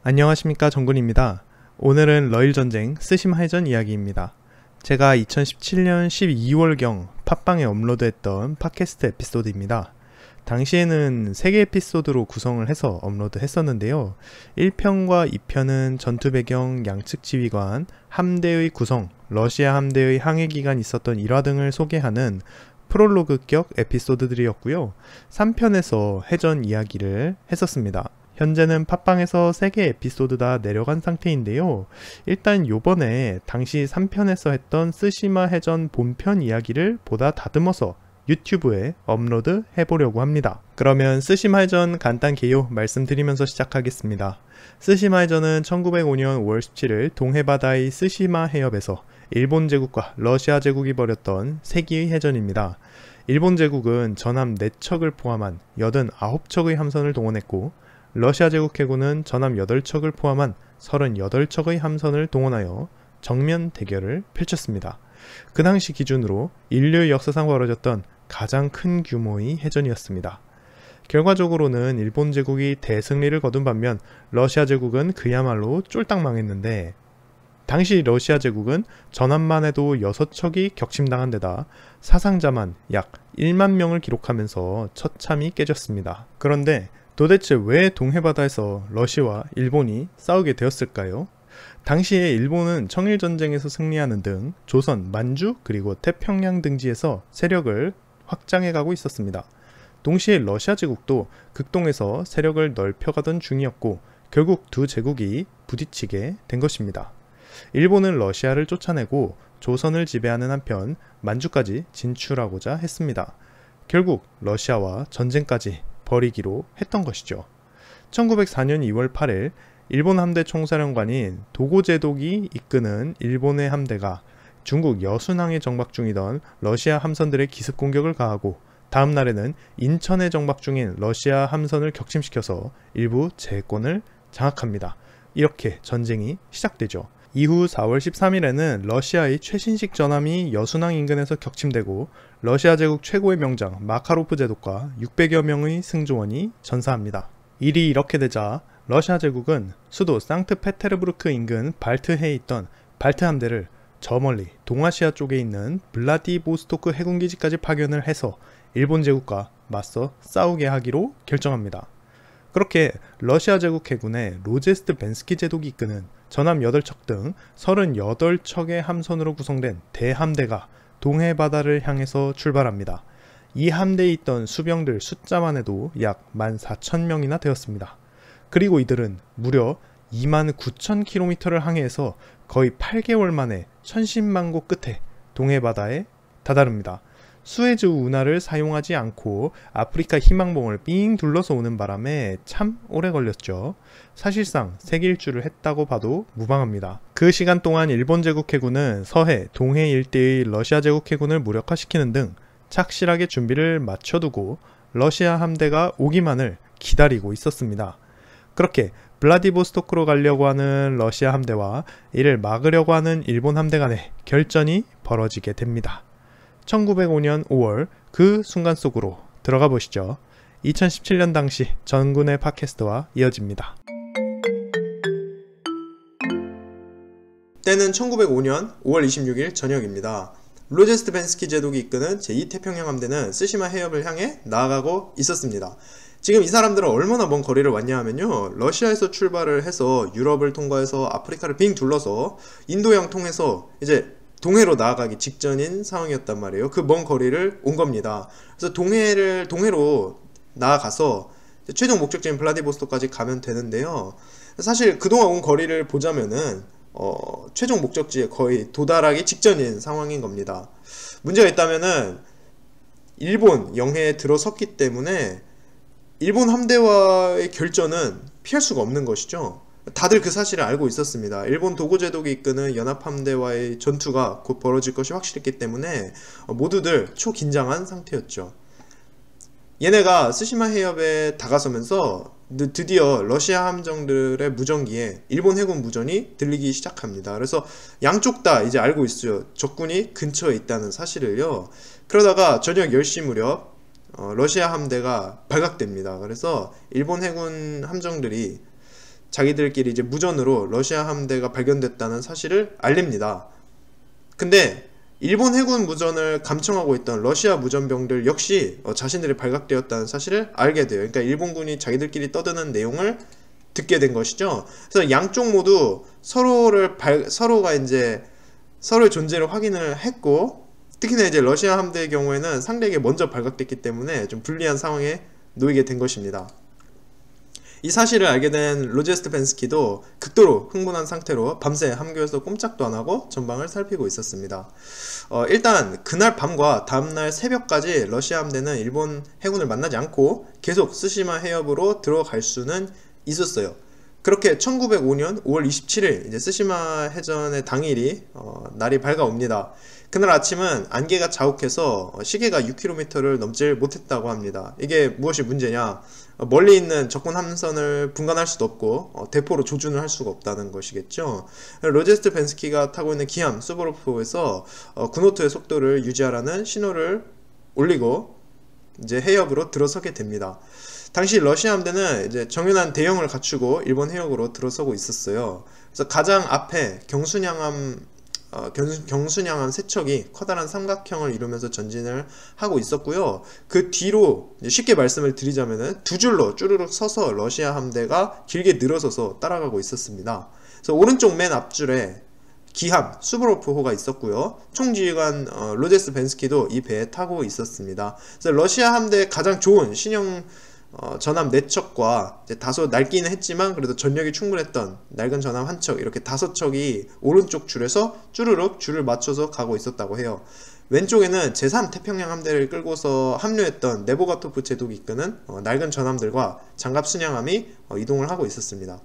안녕하십니까, 정군입니다. 오늘은 러일전쟁 스시마 해전 이야기입니다. 제가 2017년 12월경 팟빵에 업로드했던 팟캐스트 에피소드입니다. 당시에는 3개 에피소드로 구성을 해서 업로드했었는데요. 1편과 2편은 전투 배경, 양측 지휘관, 함대의 구성, 러시아 함대의 항해 기간 있었던 일화 등을 소개하는 프롤로그격 에피소드들이었고요. 3편에서 해전 이야기를 했었습니다. 현재는 팟빵에서 3개 에피소드 다 내려간 상태인데요. 일단 요번에 당시 3편에서 했던 스시마 해전 본편 이야기를 보다 다듬어서 유튜브에 업로드 해보려고 합니다. 그러면 스시마 해전 간단 개요 말씀드리면서 시작하겠습니다. 스시마 해전은 1905년 5월 17일 동해바다의 스시마 해협에서 일본 제국과 러시아 제국이 벌였던 세기의 해전입니다. 일본 제국은 전함 4척을 포함한 89척의 함선을 동원했고, 러시아 제국 해군은 전함 8척을 포함한 38척의 함선을 동원하여 정면 대결을 펼쳤습니다. 그 당시 기준으로 인류 역사상 벌어졌던 가장 큰 규모의 해전이었습니다. 결과적으로는 일본 제국이 대승리를 거둔 반면 러시아 제국은 그야말로 쫄딱 망했는데, 당시 러시아 제국은 전함만 해도 6척이 격침당한 데다 사상자만 약 1만 명을 기록하면서 처참히 깨졌습니다. 그런데 도대체 왜 동해바다에서 러시아와 일본이 싸우게 되었을까요? 당시에 일본은 청일전쟁에서 승리하는 등 조선, 만주, 그리고 태평양 등지에서 세력을 확장해가고 있었습니다. 동시에 러시아 제국도 극동에서 세력을 넓혀가던 중이었고, 결국 두 제국이 부딪히게 된 것입니다. 일본은 러시아를 쫓아내고 조선을 지배하는 한편 만주까지 진출하고자 했습니다. 결국 러시아와 전쟁까지 벌이기로 했던 것이죠. 1904년 2월 8일 일본 함대 총사령관인 도고제독이 이끄는 일본의 함대가 중국 여순항에 정박 중이던 러시아 함선들의 기습 공격을 가하고, 다음 날에는 인천에 정박 중인 러시아 함선을 격침시켜서 일부 제해권을 장악합니다. 이렇게 전쟁이 시작되죠. 이후 4월 13일에는 러시아의 최신식 전함이 여순항 인근에서 격침되고, 러시아 제국 최고의 명장 마카로프 제독과 600여 명의 승조원이 전사합니다. 일이 이렇게 되자 러시아 제국은 수도 상트페테르부르크 인근 발트해에 있던 발트 함대를 저 멀리 동아시아 쪽에 있는 블라디보스토크 해군기지까지 파견을 해서 일본 제국과 맞서 싸우게 하기로 결정합니다. 그렇게 러시아 제국 해군의 로제스트 벤스키 제독이 이끄는 전함 8척 등 38척의 함선으로 구성된 대함대가 동해바다를 향해서 출발합니다. 이 함대에 있던 수병들 숫자만 해도 약 14,000명이나 되었습니다. 그리고 이들은 무려 29,000km를 항해해서 거의 8개월 만에 천신만고 끝에 동해바다에 다다릅니다. 수에즈 운하를 사용하지 않고 아프리카 희망봉을 삥 둘러서 오는 바람에 참 오래 걸렸죠. 사실상 세길주를 했다고 봐도 무방합니다. 그 시간 동안 일본 제국 해군은 서해, 동해 일대의 러시아 제국 해군을 무력화시키는 등 착실하게 준비를 마쳐두고 러시아 함대가 오기만을 기다리고 있었습니다. 그렇게 블라디보스토크로 가려고 하는 러시아 함대와 이를 막으려고 하는 일본 함대 간의 결전이 벌어지게 됩니다. 1905년 5월 그 순간 속으로 들어가 보시죠. 2017년 당시 전군의 팟캐스트와 이어집니다. 때는 1905년 5월 26일 저녁입니다. 로제스트 벤스키 제독이 이끄는 제2태평양 함대는 스시마 해협을 향해 나아가고 있었습니다. 지금 이 사람들은 얼마나 먼 거리를 왔냐 하면요, 러시아에서 출발을 해서 유럽을 통과해서 아프리카를 빙 둘러서 인도양 통해서 이제 동해로 나아가기 직전인 상황이었단 말이에요. 그 먼 거리를 온 겁니다. 그래서 동해로 나아가서 최종 목적지인 블라디보스토크까지 가면 되는데요. 사실 그동안 온 거리를 보자면은 최종 목적지에 거의 도달하기 직전인 상황인 겁니다. 문제가 있다면은 일본 영해에 들어섰기 때문에 일본 함대와의 결전은 피할 수가 없는 것이죠. 다들 그 사실을 알고 있었습니다. 일본 도고제독이 이끄는 연합함대와의 전투가 곧 벌어질 것이 확실했기 때문에 모두들 초긴장한 상태였죠. 얘네가 스시마 해협에 다가서면서 드디어 러시아 함정들의 무전기에 일본 해군 무전이 들리기 시작합니다. 그래서 양쪽 다 이제 알고 있어요. 적군이 근처에 있다는 사실을요. 그러다가 저녁 10시 무렵 러시아 함대가 발각됩니다. 그래서 일본 해군 함정들이 자기들끼리 이제 무전으로 러시아 함대가 발견됐다는 사실을 알립니다. 근데 일본 해군 무전을 감청하고 있던 러시아 무전병들 역시 자신들이 발각되었다는 사실을 알게 돼요. 그러니까 일본군이 자기들끼리 떠드는 내용을 듣게 된 것이죠. 그래서 양쪽 모두 서로가 이제 서로의 존재를 확인을 했고, 특히나 이제 러시아 함대의 경우에는 상대에게 먼저 발각됐기 때문에 좀 불리한 상황에 놓이게 된 것입니다. 이 사실을 알게 된 로제스트벤스키도 극도로 흥분한 상태로 밤새 함교에서 꼼짝도 안 하고 전방을 살피고 있었습니다. 일단 그날 밤과 다음날 새벽까지 러시아 함대는 일본 해군을 만나지 않고 계속 스시마 해협으로 들어갈 수는 있었어요. 그렇게 1905년 5월 27일 이제 스시마 해전의 당일이 날이 밝아옵니다. 그날 아침은 안개가 자욱해서 시계가 6km를 넘질 못했다고 합니다. 이게 무엇이 문제냐? 멀리 있는 적군 함선을 분간할 수도 없고 대포로 조준을 할 수가 없다는 것이겠죠. 로제스트벤스키가 타고 있는 기함 수보로프에서 군호투의 속도를 유지하라는 신호를 올리고 이제 해협으로 들어서게 됩니다. 당시 러시아 함대는 이제 정연한 대형을 갖추고 일본 해역으로 들어서고 있었어요. 그래서 가장 앞에 경순양함 세척이 커다란 삼각형을 이루면서 전진을 하고 있었고요. 그 뒤로 쉽게 말씀을 드리자면은 두 줄로 쭈르륵 서서 러시아 함대가 길게 늘어서서 따라가고 있었습니다. 그래서 오른쪽 맨 앞줄에 기함 수보로프호가 있었고요. 총지휘관 로제스벤스키도 이 배에 타고 있었습니다. 그래서 러시아 함대의 가장 좋은 신형 전함 4척과 이제 다소 낡기는 했지만 그래도 전력이 충분했던 낡은 전함 1척, 이렇게 5척이 오른쪽 줄에서 쭈르륵 줄을 맞춰서 가고 있었다고 해요. 왼쪽에는 제3태평양 함대를 끌고서 합류했던 네보가토프 제독이 이끄는 낡은 전함들과 장갑 순양함이 이동을 하고 있었습니다.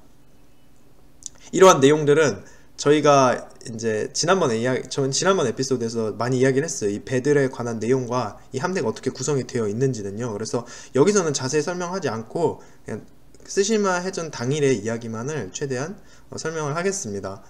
이러한 내용들은 저희가 이제 지난번 에피소드에서 많이 이야기를 했어요. 이 배들에 관한 내용과 이 함대가 어떻게 구성이 되어 있는지는요. 그래서 여기서는 자세히 설명하지 않고 그냥 스시마 해전 당일의 이야기만을 최대한 설명을 하겠습니다.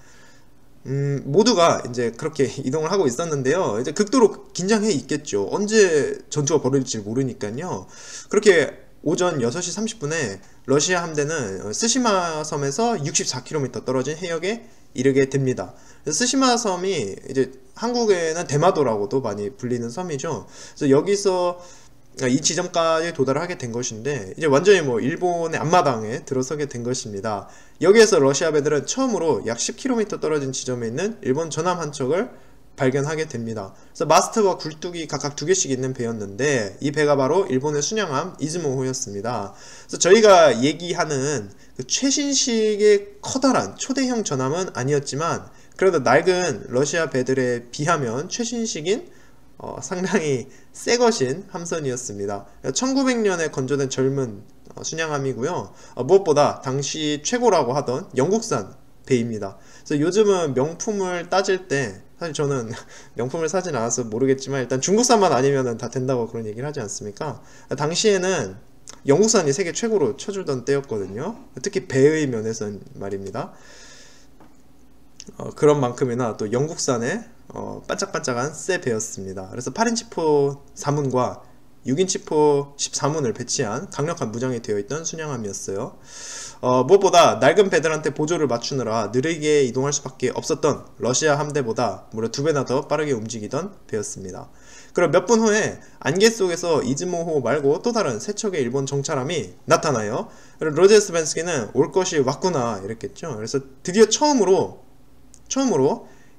모두가 이제 그렇게 이동을 하고 있었는데요. 이제 극도로 긴장해 있겠죠. 언제 전투가 벌어질지 모르니까요. 그렇게 오전 6시 30분에 러시아 함대는 스시마 섬에서 64km 떨어진 해역에 이르게 됩니다. 스시마 섬이 이제 한국에는 대마도라고도 많이 불리는 섬이죠. 그래서 여기서 이 지점까지 도달을 하게 된 것인데 이제 완전히 일본의 앞마당에 들어서게 된 것입니다. 여기에서 러시아 배들은 처음으로 약 10km 떨어진 지점에 있는 일본 전함 한 척을 발견하게 됩니다. 그래서 마스터와 굴뚝이 각각 2개씩 있는 배였는데 이 배가 바로 일본의 순양함 이즈모호였습니다. 그래서 저희가 얘기하는 그 최신식의 커다란 초대형 전함은 아니었지만 그래도 낡은 러시아 배들에 비하면 최신식인 상당히 새 것인 함선이었습니다. 1900년에 건조된 젊은 순양함이고요. 무엇보다 당시 최고라고 하던 영국산 배입니다. 그래서 요즘은 명품을 따질 때 사실 저는 명품을 사진 않아서 모르겠지만 일단 중국산만 아니면 다 된다고 그런 얘기를 하지 않습니까? 당시에는 영국산이 세계 최고로 쳐주던 때였거든요. 특히 배의 면에선 말입니다. 그런 만큼이나 또 영국산의 반짝반짝한 새 배였습니다. 그래서 8인치포 4문과 6인치포 14문을 배치한 강력한 무장이 되어 있던 순양함이었어요. 무엇보다 낡은 배들한테 보조를 맞추느라 느리게 이동할 수밖에 없었던 러시아 함대보다 무려 2배나 더 빠르게 움직이던 배였습니다. 그럼 몇 분 후에 안개 속에서 이즈모호 말고 또 다른 세 척의 일본 정찰함이 나타나요. 로제스벤스키는 올 것이 왔구나 이랬겠죠. 그래서 드디어 처음으로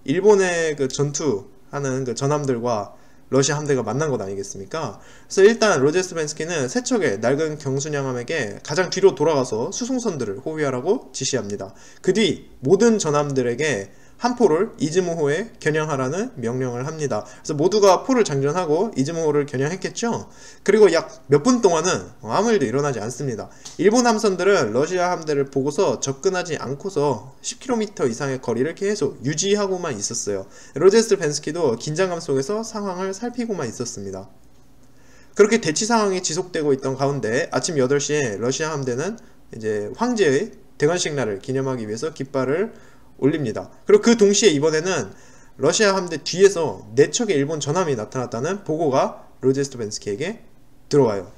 일본의 그 전투하는 그 전함들과 러시아 함대가 만난 것 아니겠습니까? 그래서 일단 로제스벤스키는 세 척의 낡은 경순양함에게 가장 뒤로 돌아가서 수송선들을 호위하라고 지시합니다. 그 뒤 모든 전함들에게 한 포를 이즈모호에 겨냥하라는 명령을 합니다. 그래서 모두가 포를 장전하고 이즈모호를 겨냥했겠죠. 그리고 약 몇 분 동안은 아무 일도 일어나지 않습니다. 일본 함선들은 러시아 함대를 보고서 접근하지 않고서 10km 이상의 거리를 계속 유지하고만 있었어요. 로제스벤스키도 긴장감 속에서 상황을 살피고만 있었습니다. 그렇게 대치 상황이 지속되고 있던 가운데 아침 8시에 러시아 함대는 이제 황제의 대관식 날을 기념하기 위해서 깃발을 올립니다. 그리고 그 동시에 이번에는 러시아 함대 뒤에서 4척의 일본 전함이 나타났다는 보고가 로제스벤스키에게 들어와요.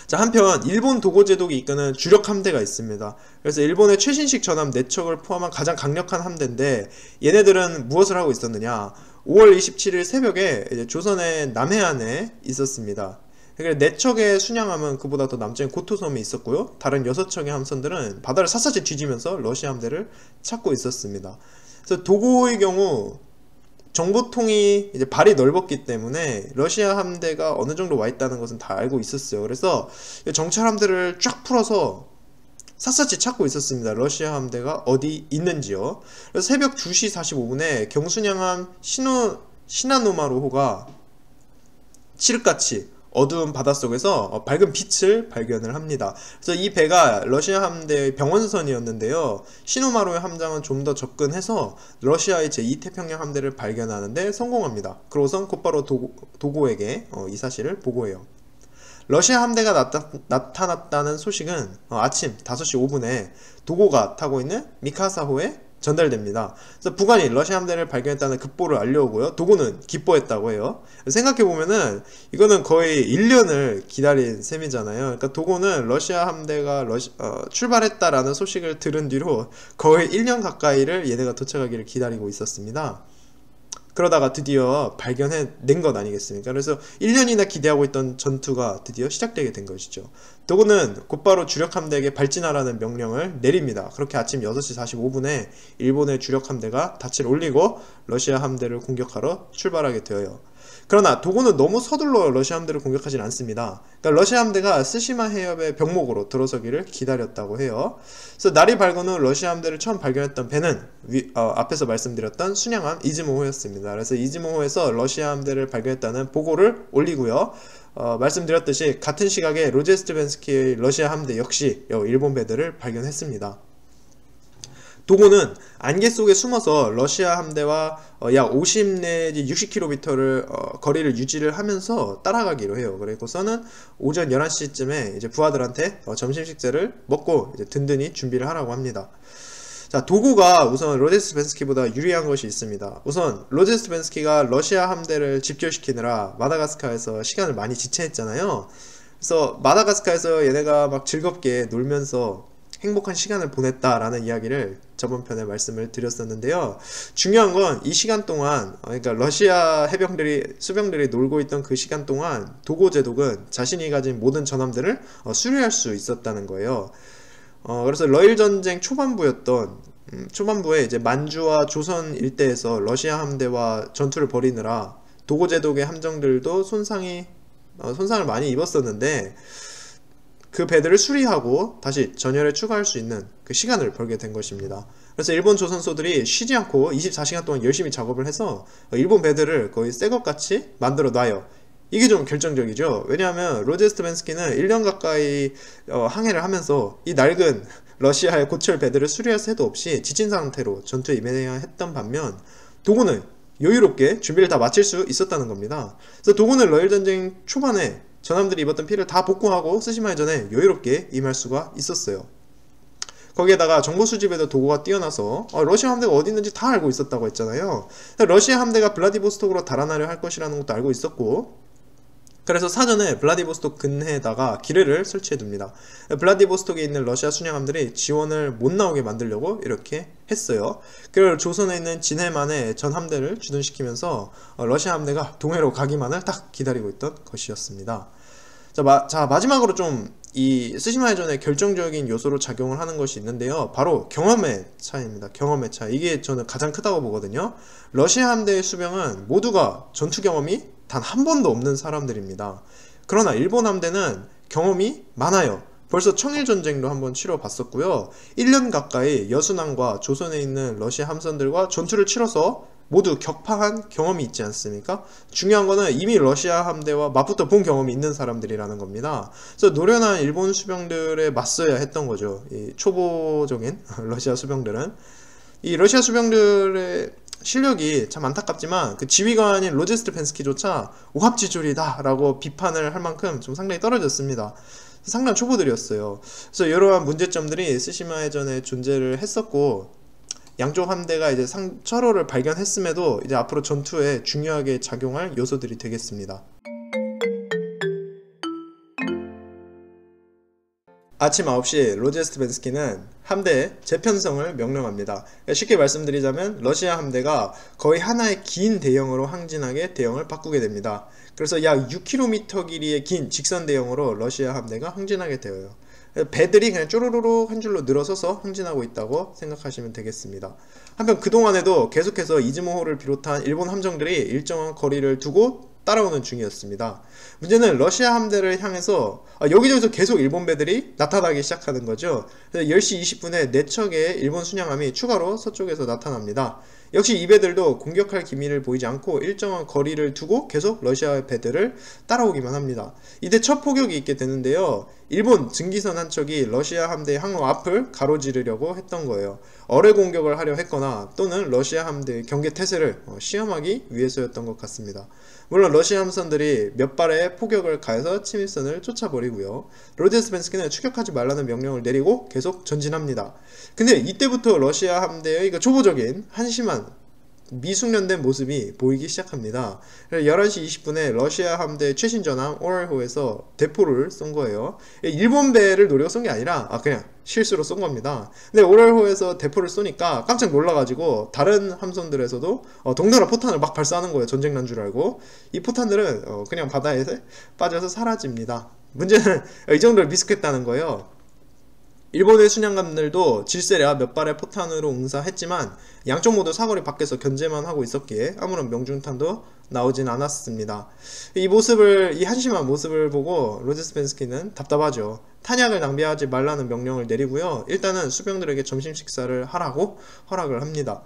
자, 한편 일본 도고 제독이 이끄는 주력 함대가 있습니다. 그래서 일본의 최신식 전함 4척을 포함한 가장 강력한 함대인데, 얘네들은 무엇을 하고 있었느냐, 5월 27일 새벽에 이제 조선의 남해안에 있었습니다. 그러니까 4척의 순양함은 그보다 더 남쪽에 고토섬에 있었고요, 다른 6척의 함선들은 바다를 샅샅이 뒤지면서 러시아 함대를 찾고 있었습니다. 그래서 도고의 경우 정보통이 이제 발이 넓었기 때문에 러시아 함대가 어느 정도 와 있다는 것은 다 알고 있었어요. 그래서 정찰 함대를 쫙 풀어서 샅샅이 찾고 있었습니다. 러시아 함대가 어디 있는지요. 그래서 새벽 2시 45분에 경순양함 시나노마루호가 칠흑같이 어두운 바닷속에서 밝은 빛을 발견을 합니다. 그래서 이 배가 러시아 함대의 병원선이었는데요, 시노마루의 함장은 좀 더 접근해서 러시아의 제2태평양 함대를 발견하는데 성공합니다. 그러고선 곧바로 도고에게 이 사실을 보고해요. 러시아 함대가 나타났다는 소식은 아침 5시 5분에 도고가 타고 있는 미카사호에 전달됩니다. 그래서 북한이 러시아 함대를 발견했다는 급보를 알려오고요, 도고는 기뻐했다고 해요. 생각해보면은 이거는 거의 1년을 기다린 셈이잖아요. 그러니까 도고는 러시아 함대가 출발했다라는 소식을 들은 뒤로 거의 1년 가까이를 얘네가 도착하기를 기다리고 있었습니다. 그러다가 드디어 발견해낸 것 아니겠습니까? 그래서 1년이나 기대하고 있던 전투가 드디어 시작되게 된 것이죠. 도고는 곧바로 주력 함대에게 발진하라는 명령을 내립니다. 그렇게 아침 6시 45분에 일본의 주력 함대가 닻을 올리고 러시아 함대를 공격하러 출발하게 되어요. 그러나 도고는 너무 서둘러 러시아 함대를 공격하진 않습니다. 그러니까 러시아 함대가 스시마 해협의 병목으로 들어서기를 기다렸다고 해요. 그래서 날이 밝은 후 러시아 함대를 처음 발견했던 배는 앞에서 말씀드렸던 순양함 이즈모호였습니다. 그래서 이즈모호에서 러시아 함대를 발견했다는 보고를 올리고요, 말씀드렸듯이 같은 시각에 로제스트벤스키의 러시아 함대 역시 일본 배들을 발견했습니다. 도고는 안개 속에 숨어서 러시아 함대와 약 50 내지 60km를 거리를 유지를 하면서 따라가기로 해요. 그리고서는 오전 11시쯤에 이제 부하들한테 점심 식사를 먹고 이제 든든히 준비를 하라고 합니다. 자, 도고가 우선 로제스벤스키보다 유리한 것이 있습니다. 우선 로제스벤스키가 러시아 함대를 집결시키느라 마다가스카르에서 시간을 많이 지체했잖아요. 그래서 마다가스카르에서 얘네가 막 즐겁게 놀면서 행복한 시간을 보냈다라는 이야기를 저번 편에 말씀을 드렸었는데요. 중요한 건 이 시간 동안, 그러니까 러시아 수병들이 놀고 있던 그 시간 동안 도고 제독은 자신이 가진 모든 전함들을 수리할 수 있었다는 거예요. 그래서 러일 전쟁 초반부에 이제 만주와 조선 일대에서 러시아 함대와 전투를 벌이느라 도고 제독의 함정들도 손상을 많이 입었었는데, 그 배들을 수리하고 다시 전열에 추가할 수 있는 그 시간을 벌게 된 것입니다. 그래서 일본 조선소들이 쉬지 않고 24시간 동안 열심히 작업을 해서 일본 배들을 거의 새것같이 만들어 놔요. 이게 좀 결정적이죠. 왜냐하면 로제스트벤스키는 1년 가까이 항해를 하면서 이 낡은 러시아의 고철 배들을 수리할 새도 없이 지친 상태로 전투에 임해야 했던 반면, 도고는 여유롭게 준비를 다 마칠 수 있었다는 겁니다. 그래서 도고는 러일 전쟁 초반에 전함들이 입었던 피를 다 복구하고 스시마 해전에 여유롭게 임할 수가 있었어요. 거기에다가 정보 수집에도 도고가 뛰어나서 러시아 함대가 어디 있는지 다 알고 있었다고 했잖아요. 러시아 함대가 블라디보스톡으로 달아나려 할 것이라는 것도 알고 있었고, 그래서 사전에 블라디보스톡 근해에다가 기뢰를 설치해 둡니다. 블라디보스톡에 있는 러시아 순양함들이 지원을 못 나오게 만들려고 이렇게 했어요. 그리고 조선에 있는 진해만의 전함대를 주둔시키면서 러시아 함대가 동해로 가기만을 딱 기다리고 있던 것이었습니다. 자, 마지막으로 좀 이 스시마 해전의 결정적인 요소로 작용을 하는 것이 있는데요, 바로 경험의 차이입니다. 경험의 차이, 이게 저는 가장 크다고 보거든요. 러시아 함대의 수병은 모두가 전투 경험이 단 한 번도 없는 사람들입니다. 그러나 일본 함대는 경험이 많아요. 벌써 청일전쟁도 한번 치러봤었고요, 1년 가까이 여순항과 조선에 있는 러시아 함선들과 전투를 치러서 모두 격파한 경험이 있지 않습니까? 중요한 거는 이미 러시아 함대와 맞붙어 본 경험이 있는 사람들이라는 겁니다. 그래서 노련한 일본 수병들에 맞서야 했던 거죠. 이 초보적인 러시아 수병들은. 이 러시아 수병들의 실력이 참 안타깝지만 그 지휘관인 로제스트벤스키조차 오합지졸이다 라고 비판을 할 만큼 좀 상당히 떨어졌습니다. 상당한 초보들이었어요. 그래서 이러한 문제점들이 스시마 해전에 존재를 했었고, 양쪽 함대가 이제 서로를 발견했음에도 이제 앞으로 전투에 중요하게 작용할 요소들이 되겠습니다. 아침 9시 로제 스트벤스키는 함대의 재편성을 명령합니다. 쉽게 말씀드리자면 러시아 함대가 거의 하나의 긴 대형으로 항진하게 대형을 바꾸게 됩니다. 그래서 약 6km 길이의 긴 직선 대형으로 러시아 함대가 항진하게 되어요. 배들이 그냥 쪼르르륵 한 줄로 늘어서서 항진하고 있다고 생각하시면 되겠습니다. 한편 그동안에도 계속해서 이즈모호를 비롯한 일본 함정들이 일정한 거리를 두고 따라오는 중이었습니다. 문제는 러시아 함대를 향해서 여기저기서 계속 일본 배들이 나타나기 시작하는 거죠. 10시 20분에 4척의 일본 순양함이 추가로 서쪽에서 나타납니다. 역시 이 배들도 공격할 기미를 보이지 않고 일정한 거리를 두고 계속 러시아의 배들을 따라오기만 합니다. 이때 첫 포격이 있게 되는데요. 일본 증기선 한 척이 러시아 함대의 항로 앞을 가로지르려고 했던 거예요. 어뢰 공격을 하려 했거나 또는 러시아 함대의 경계 태세를 시험하기 위해서였던 것 같습니다. 물론 러시아 함선들이 몇 발의 포격을 가해서 침입선을 쫓아버리고요. 로제 스벤스키는 추격하지 말라는 명령을 내리고 계속 전진합니다. 근데 이때부터 러시아 함대의 초보적인 한심한 미숙련된 모습이 보이기 시작합니다. 11시 20분에 러시아 함대 최신 전함 오랄호에서 대포를 쏜 거예요. 일본 배를 노리고 쏜 게 아니라 그냥 실수로 쏜 겁니다. 근데 오랄호에서 대포를 쏘니까 깜짝 놀라가지고 다른 함선들에서도 동나라 포탄을 막 발사하는 거예요. 전쟁 난 줄 알고. 이 포탄들은 그냥 바다에 빠져서 사라집니다. 문제는 이 정도로 미숙했다는 거예요. 일본의 순양함들도 질세랴 몇 발의 포탄으로 응사했지만 양쪽 모두 사거리 밖에서 견제만 하고 있었기에 아무런 명중탄도 나오진 않았습니다. 이 한심한 모습을 보고 로제 스벤스키는 답답하죠. 탄약을 낭비하지 말라는 명령을 내리고요. 일단은 수병들에게 점심 식사를 하라고 허락을 합니다.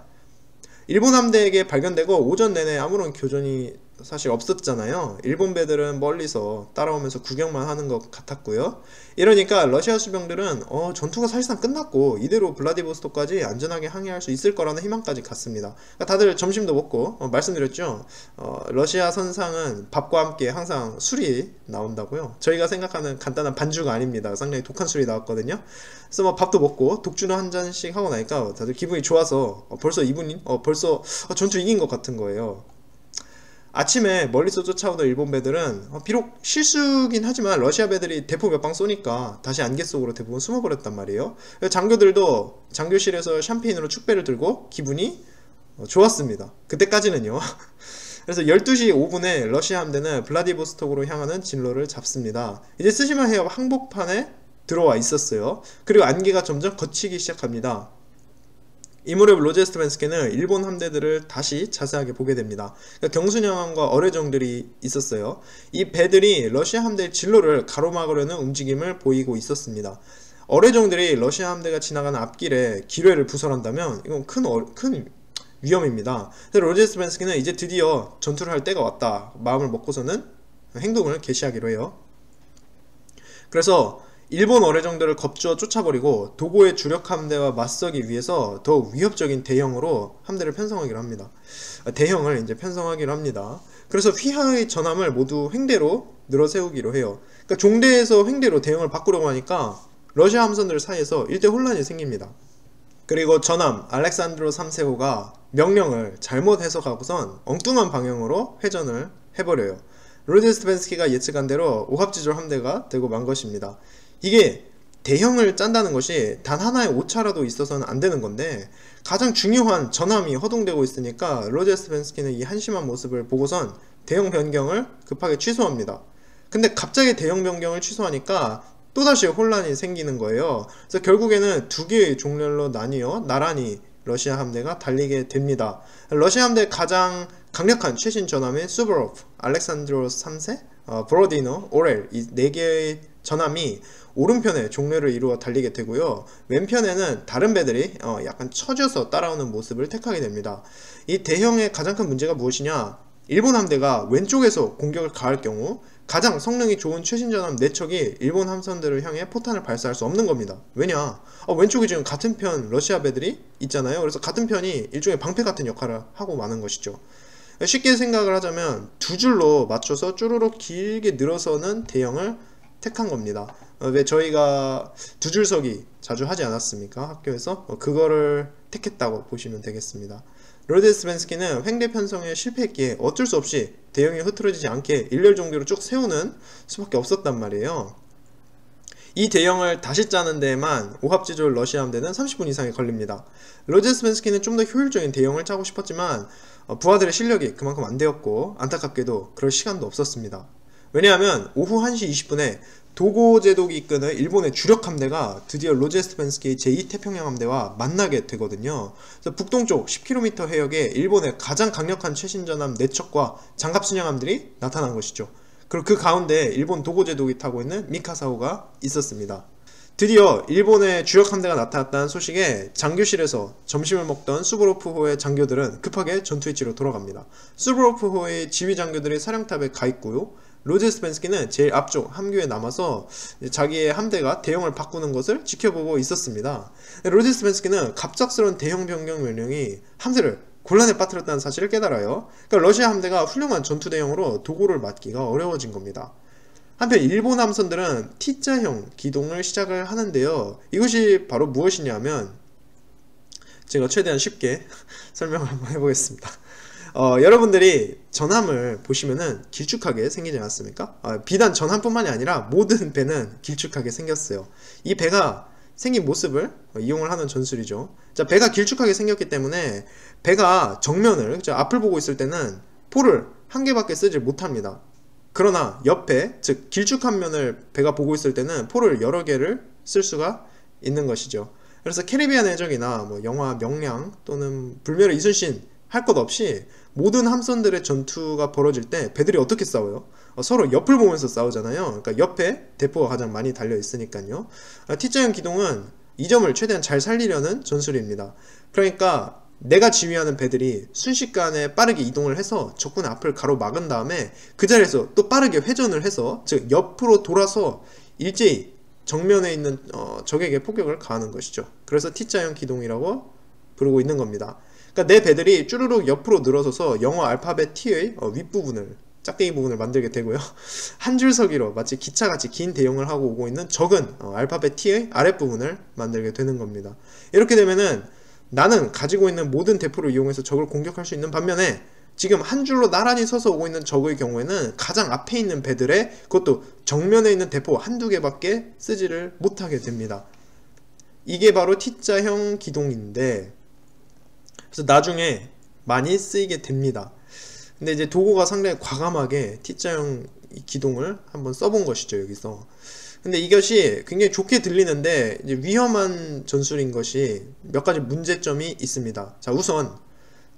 일본 함대에게 발견되고 오전 내내 아무런 교전이 사실 없었잖아요. 일본 배들은 멀리서 따라오면서 구경만 하는 것 같았고요. 이러니까 러시아 수병들은 전투가 사실상 끝났고 이대로 블라디보스토크까지 안전하게 항해할 수 있을 거라는 희망까지 갖습니다. 그러니까 다들 점심도 먹고 말씀드렸죠. 러시아 선상은 밥과 함께 항상 술이 나온다고요. 저희가 생각하는 간단한 반주가 아닙니다. 상당히 독한 술이 나왔거든요. 그래서 밥도 먹고 독주를 한 잔씩 하고 나니까 다들 기분이 좋아서 벌써 전투 이긴 것 같은 거예요. 아침에 멀리서 쫓아오던 일본 배들은 비록 실수긴 하지만 러시아 배들이 대포 몇 방 쏘니까 다시 안개 속으로 대부분 숨어버렸단 말이에요. 장교들도 장교실에서 샴페인으로 축배를 들고 기분이 좋았습니다. 그때까지는요. 그래서 12시 5분에 러시아 함대는 블라디보스톡으로 향하는 진로를 잡습니다. 이제 스시마 해협 항복판에 들어와 있었어요. 그리고 안개가 점점 걷히기 시작합니다. 이 무렵 로제 스트벤스키는 일본 함대들을 다시 자세하게 보게 됩니다. 그러니까 경순양함과 어뢰정들이 있었어요. 이 배들이 러시아 함대의 진로를 가로막으려는 움직임을 보이고 있었습니다. 어뢰정들이 러시아 함대가 지나가는 앞길에 기뢰를 부설한다면 이건 큰 위험입니다. 로제 스트벤스키는 이제 드디어 전투를 할 때가 왔다 마음을 먹고서는 행동을 개시하기로 해요. 그래서 일본 어뢰정들을 겁주어 쫓아버리고 도고의 주력 함대와 맞서기 위해서 더욱 위협적인 대형으로 함대를 편성하기로 합니다. 대형을 이제 편성하기로 합니다. 그래서 휘하의 전함을 모두 횡대로 늘어세우기로 해요. 그러니까 종대에서 횡대로 대형을 바꾸려고 하니까 러시아 함선들 사이에서 일대 혼란이 생깁니다. 그리고 전함 알렉산드로 3세호가 명령을 잘못 해석하고선 엉뚱한 방향으로 회전을 해버려요. 로제 스트벤스키가 예측한 대로 오합지졸 함대가 되고 만 것입니다. 이게 대형을 짠다는 것이 단 하나의 오차라도 있어서는 안 되는 건데 가장 중요한 전함이 허둥대고 있으니까 로제 스벤스키는 이 한심한 모습을 보고선 대형 변경을 급하게 취소합니다. 근데 갑자기 대형 변경을 취소하니까 또다시 혼란이 생기는 거예요. 그래서 결국에는 두 개의 종렬로 나뉘어 나란히 러시아 함대가 달리게 됩니다. 러시아 함대의 가장 강력한 최신 전함인 수보로프, 알렉산드로스 3세, 보로디노, 오렐 이 4개의 전함이 오른편에 종례를 이루어 달리게 되고요. 왼편에는 다른 배들이 약간 처져서 따라오는 모습을 택하게 됩니다. 이 대형의 가장 큰 문제가 무엇이냐? 일본 함대가 왼쪽에서 공격을 가할 경우 가장 성능이 좋은 최신 전함 4척이 일본 함선들을 향해 포탄을 발사할 수 없는 겁니다. 왜냐? 왼쪽에 지금 같은 편 러시아 배들이 있잖아요. 그래서 같은 편이 일종의 방패 같은 역할을 하고 마는 것이죠. 쉽게 생각을 하자면 두 줄로 맞춰서 쭈루룩 길게 늘어서는 대형을 택한 겁니다. 왜 저희가 두 줄서기 자주 하지 않았습니까? 학교에서 그거를 택했다고 보시면 되겠습니다. 로제 스벤스키는 횡대 편성에 실패했기에 어쩔 수 없이 대형이 흐트러지지 않게 일렬 종대로 쭉 세우는 수밖에 없었단 말이에요. 이 대형을 다시 짜는 데에만 오합지졸 러시아 함대는 30분 이상이 걸립니다. 로제스벤스키는 좀 더 효율적인 대형을 짜고 싶었지만 부하들의 실력이 그만큼 안 되었고 안타깝게도 그럴 시간도 없었습니다. 왜냐하면 오후 1시 20분에 도고 제독이 이끄는 일본의 주력 함대가 드디어 로제스벤스키 제2태평양 함대와 만나게 되거든요. 그래서 북동쪽 10km 해역에 일본의 가장 강력한 최신전함 4척과 장갑 순양함들이 나타난 것이죠. 그리고 그 가운데 일본 도고 제독이 타고 있는 미카사호가 있었습니다. 드디어 일본의 주력 함대가 나타났다는 소식에 장교실에서 점심을 먹던 수보로프호의 장교들은 급하게 전투위치로 돌아갑니다. 수보로프호의 지휘 장교들이 사령탑에 가 있고요. 로제스벤스키는 제일 앞쪽 함교에 남아서 자기의 함대가 대형을 바꾸는 것을 지켜보고 있었습니다. 로제스벤스키는 갑작스러운 대형 변경 명령이 함대를 곤란에 빠뜨렸다는 사실을 깨달아요. 그러니까 러시아 함대가 훌륭한 전투 대형으로 도고를 맞기가 어려워진 겁니다. 한편 일본 함선들은 T자형 기동을 시작을 하는데요. 이것이 바로 무엇이냐면 제가 최대한 쉽게 설명을 한번 해보겠습니다. 여러분들이 전함을 보시면은 길쭉하게 생기지 않았습니까? 비단 전함뿐만이 아니라 모든 배는 길쭉하게 생겼어요. 이 배가 생긴 모습을 이용을 하는 전술이죠. 자, 배가 길쭉하게 생겼기 때문에 배가 정면을, 앞을 보고 있을 때는 포를 한 개밖에 쓰지 못합니다. 그러나 옆에, 즉 길쭉한 면을 배가 보고 있을 때는 포를 여러 개를 쓸 수가 있는 것이죠. 그래서 캐리비안 해적이나 뭐 영화 명량 또는 불멸의 이순신 할 것 없이 모든 함선들의 전투가 벌어질 때 배들이 어떻게 싸워요? 서로 옆을 보면서 싸우잖아요. 그러니까 옆에 대포가 가장 많이 달려 있으니까요. T자형 기동은 이 점을 최대한 잘 살리려는 전술입니다. 그러니까 내가 지휘하는 배들이 순식간에 빠르게 이동을 해서 적군의 앞을 가로막은 다음에 그 자리에서 또 빠르게 회전을 해서, 즉 옆으로 돌아서 일제히 정면에 있는 적에게 폭격을 가하는 것이죠. 그래서 T자형 기동이라고 부르고 있는 겁니다. 그러니까 내 배들이 쭈루룩 옆으로 늘어서서 영어 알파벳 T의 윗부분을, 짝대기 부분을 만들게 되고요. 한 줄서기로 마치 기차같이 긴 대형을 하고 오고 있는 적은 알파벳 T의 아랫부분을 만들게 되는 겁니다. 이렇게 되면은 나는 가지고 있는 모든 대포를 이용해서 적을 공격할 수 있는 반면에 지금 한 줄로 나란히 서서 오고 있는 적의 경우에는 가장 앞에 있는 배들의, 그것도 정면에 있는 대포 한두 개밖에 쓰지를 못하게 됩니다. 이게 바로 T자형 기동인데, 그래서 나중에 많이 쓰이게 됩니다. 근데 이제 도고가 상당히 과감하게 T자형 기동을 한번 써본 것이죠, 여기서. 근데 이것이 굉장히 좋게 들리는데 이제 위험한 전술인 것이 몇 가지 문제점이 있습니다. 자, 우선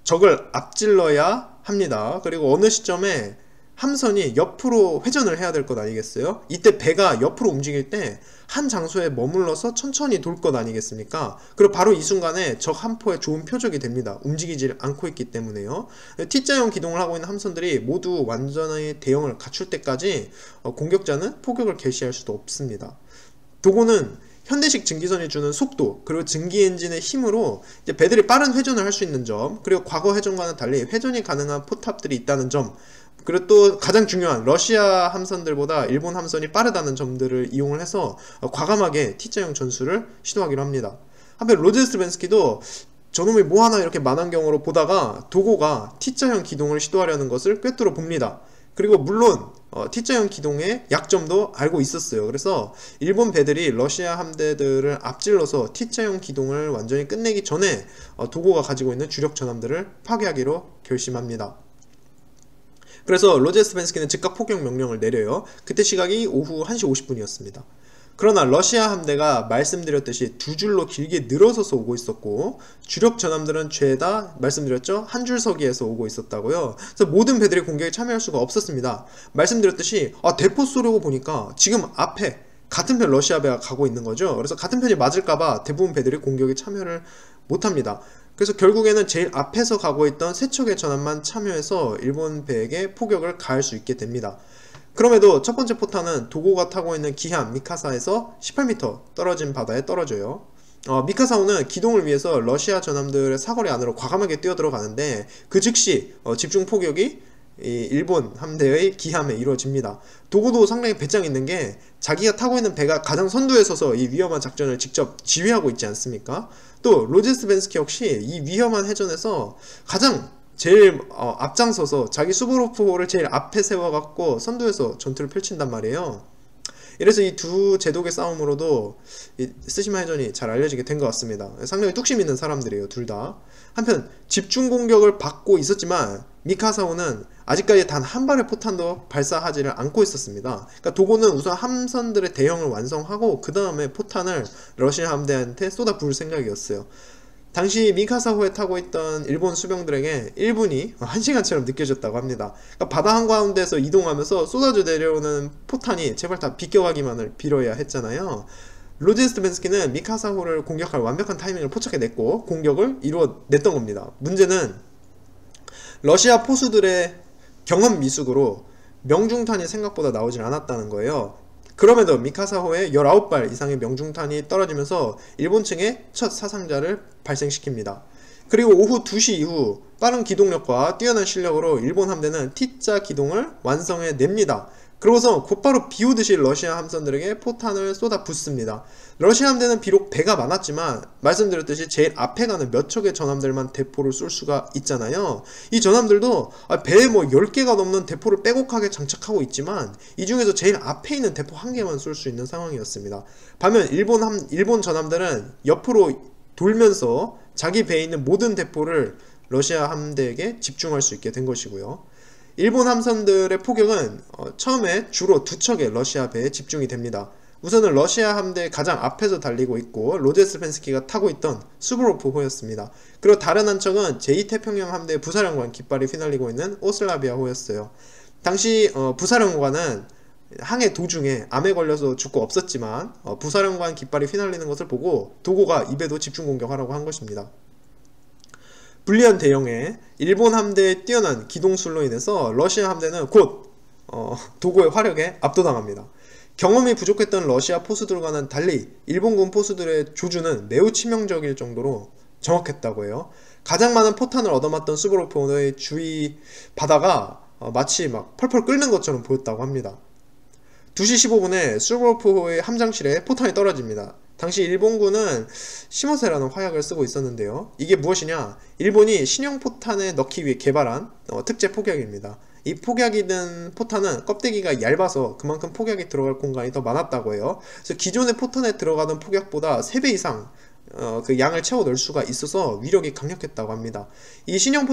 적을 앞질러야 합니다. 그리고 어느 시점에 함선이 옆으로 회전을 해야 될 것 아니겠어요? 이때 배가 옆으로 움직일 때 한 장소에 머물러서 천천히 돌 것 아니겠습니까? 그리고 바로 이 순간에 적 한 포의 좋은 표적이 됩니다. 움직이질 않고 있기 때문에요. T자형 기동을 하고 있는 함선들이 모두 완전히 대형을 갖출 때까지 공격자는 포격을 개시할 수도 없습니다. 도고는 현대식 증기선이 주는 속도, 그리고 증기 엔진의 힘으로 이제 배들이 빠른 회전을 할 수 있는 점, 그리고 과거 회전과는 달리 회전이 가능한 포탑들이 있다는 점, 그리고 또 가장 중요한 러시아 함선들보다 일본 함선이 빠르다는 점들을 이용을 해서 과감하게 T자형 전술을 시도하기로 합니다. 한편 로제스벤스키도 저놈이 뭐하나 이렇게 만환경으로 보다가 도고가 T자형 기동을 시도하려는 것을 꿰뚫어 봅니다. 그리고 물론 T자형 기동의 약점도 알고 있었어요. 그래서 일본 배들이 러시아 함대들을 앞질러서 T자형 기동을 완전히 끝내기 전에 도고가 가지고 있는 주력 전함들을 파괴하기로 결심합니다. 그래서 로제스벤스키는 즉각 폭격 명령을 내려요. 그때 시각이 오후 1시 50분이었습니다. 그러나 러시아 함대가 말씀드렸듯이 두 줄로 길게 늘어서서 오고 있었고, 주력 전함들은 죄다 말씀드렸죠? 한 줄서기에서 오고 있었다고요. 그래서 모든 배들이 공격에 참여할 수가 없었습니다. 말씀드렸듯이 대포 쏘려고 보니까 지금 앞에 같은 편 러시아 배가 가고 있는 거죠. 그래서 같은 편이 맞을까봐 대부분 배들이 공격에 참여를 못합니다. 그래서 결국에는 제일 앞에서 가고 있던 세 척의 전함만 참여해서 일본 배에게 포격을 가할 수 있게 됩니다. 그럼에도 첫 번째 포탄은 도고가 타고 있는 기함 미카사에서 18m 떨어진 바다에 떨어져요. 미카사호는 기동을 위해서 러시아 전함들의 사거리 안으로 과감하게 뛰어들어가는데 그 즉시 집중 포격이 일본 함대의 기함에 이루어집니다. 도고도 상당히 배짱 있는 게 자기가 타고 있는 배가 가장 선두에 서서 이 위험한 작전을 직접 지휘하고 있지 않습니까? 또 로제스벤스키 역시 이 위험한 해전에서 가장 제일 앞장서서 자기 수보로프호를 제일 앞에 세워갖고 선두에서 전투를 펼친단 말이에요. 이래서 이 두 제독의 싸움으로도 이 스시마 해전이 잘 알려지게 된 것 같습니다. 상당히 뚝심 있는 사람들이에요, 둘 다. 한편 집중 공격을 받고 있었지만 미카사호는 아직까지 단 한 발의 포탄도 발사하지를 않고 있었습니다. 그러니까 도고는 우선 함선들의 대형을 완성하고 그 다음에 포탄을 러시아 함대한테 쏟아 부을 생각이었어요. 당시 미카사호에 타고 있던 일본 수병들에게 1분이 1시간처럼 느껴졌다고 합니다. 그러니까 바다 한가운데서 이동하면서 쏟아져 내려오는 포탄이 제발 다 비껴가기만을 빌어야 했잖아요. 로제스트벤스키는 미카사호를 공격할 완벽한 타이밍을 포착해냈고 공격을 이루어냈던 겁니다. 문제는 러시아 포수들의 경험 미숙으로 명중탄이 생각보다 나오질 않았다는 거예요. 그럼에도 미카사호에 19발 이상의 명중탄이 떨어지면서 일본 측에 첫 사상자를 발생시킵니다. 그리고 오후 2시 이후 빠른 기동력과 뛰어난 실력으로 일본 함대는 T자 기동을 완성해냅니다. 그러고서 곧바로 비오듯이 러시아 함선들에게 포탄을 쏟아 붓습니다. 러시아 함대는 비록 배가 많았지만 말씀드렸듯이 제일 앞에 가는 몇 척의 전함들만 대포를 쏠 수가 있잖아요. 이 전함들도 배에 뭐 10개가 넘는 대포를 빼곡하게 장착하고 있지만 이 중에서 제일 앞에 있는 대포 1개만 쏠 수 있는 상황이었습니다. 반면 일본 전함들은 옆으로 돌면서 자기 배에 있는 모든 대포를 러시아 함대에게 집중할 수 있게 된 것이고요. 일본 함선들의 포격은 처음에 주로 2척의 러시아 배에 집중이 됩니다. 우선은 러시아 함대의 가장 앞에서 달리고 있고 로제스펜스키가 타고 있던 수브로프호였습니다. 그리고 다른 한 척은 제2태평양 함대의 부사령관 깃발이 휘날리고 있는 오슬라비아호였어요. 당시 부사령관은 항해 도중에 암에 걸려서 죽고 없었지만 부사령관 깃발이 휘날리는 것을 보고 도고가 입에도 집중 공격하라고 한 것입니다. 불리한 대형에 일본 함대의 뛰어난 기동술로 인해서 러시아 함대는 곧 도고의 화력에 압도당합니다. 경험이 부족했던 러시아 포수들과는 달리 일본군 포수들의 조준은 매우 치명적일 정도로 정확했다고 해요. 가장 많은 포탄을 얻어맞던 수보로프의 주위 바다가 마치 막 펄펄 끓는 것처럼 보였다고 합니다. 2시 15분에 수보로프호의 함장실에 포탄이 떨어집니다. 당시 일본군은 시모세라는 화약을 쓰고 있었는데요. 이게 무엇이냐? 일본이 신형 포탄에 넣기 위해 개발한 특제 폭약입니다. 이 폭약이 든 포탄은 껍데기가 얇아서 그만큼 폭약이 들어갈 공간이 더 많았다고 해요. 그래서 기존의 포탄에 들어가던 폭약보다 3배 이상 그 양을 채워 넣을 수가 있어서 위력이 강력했다고 합니다. 이 신형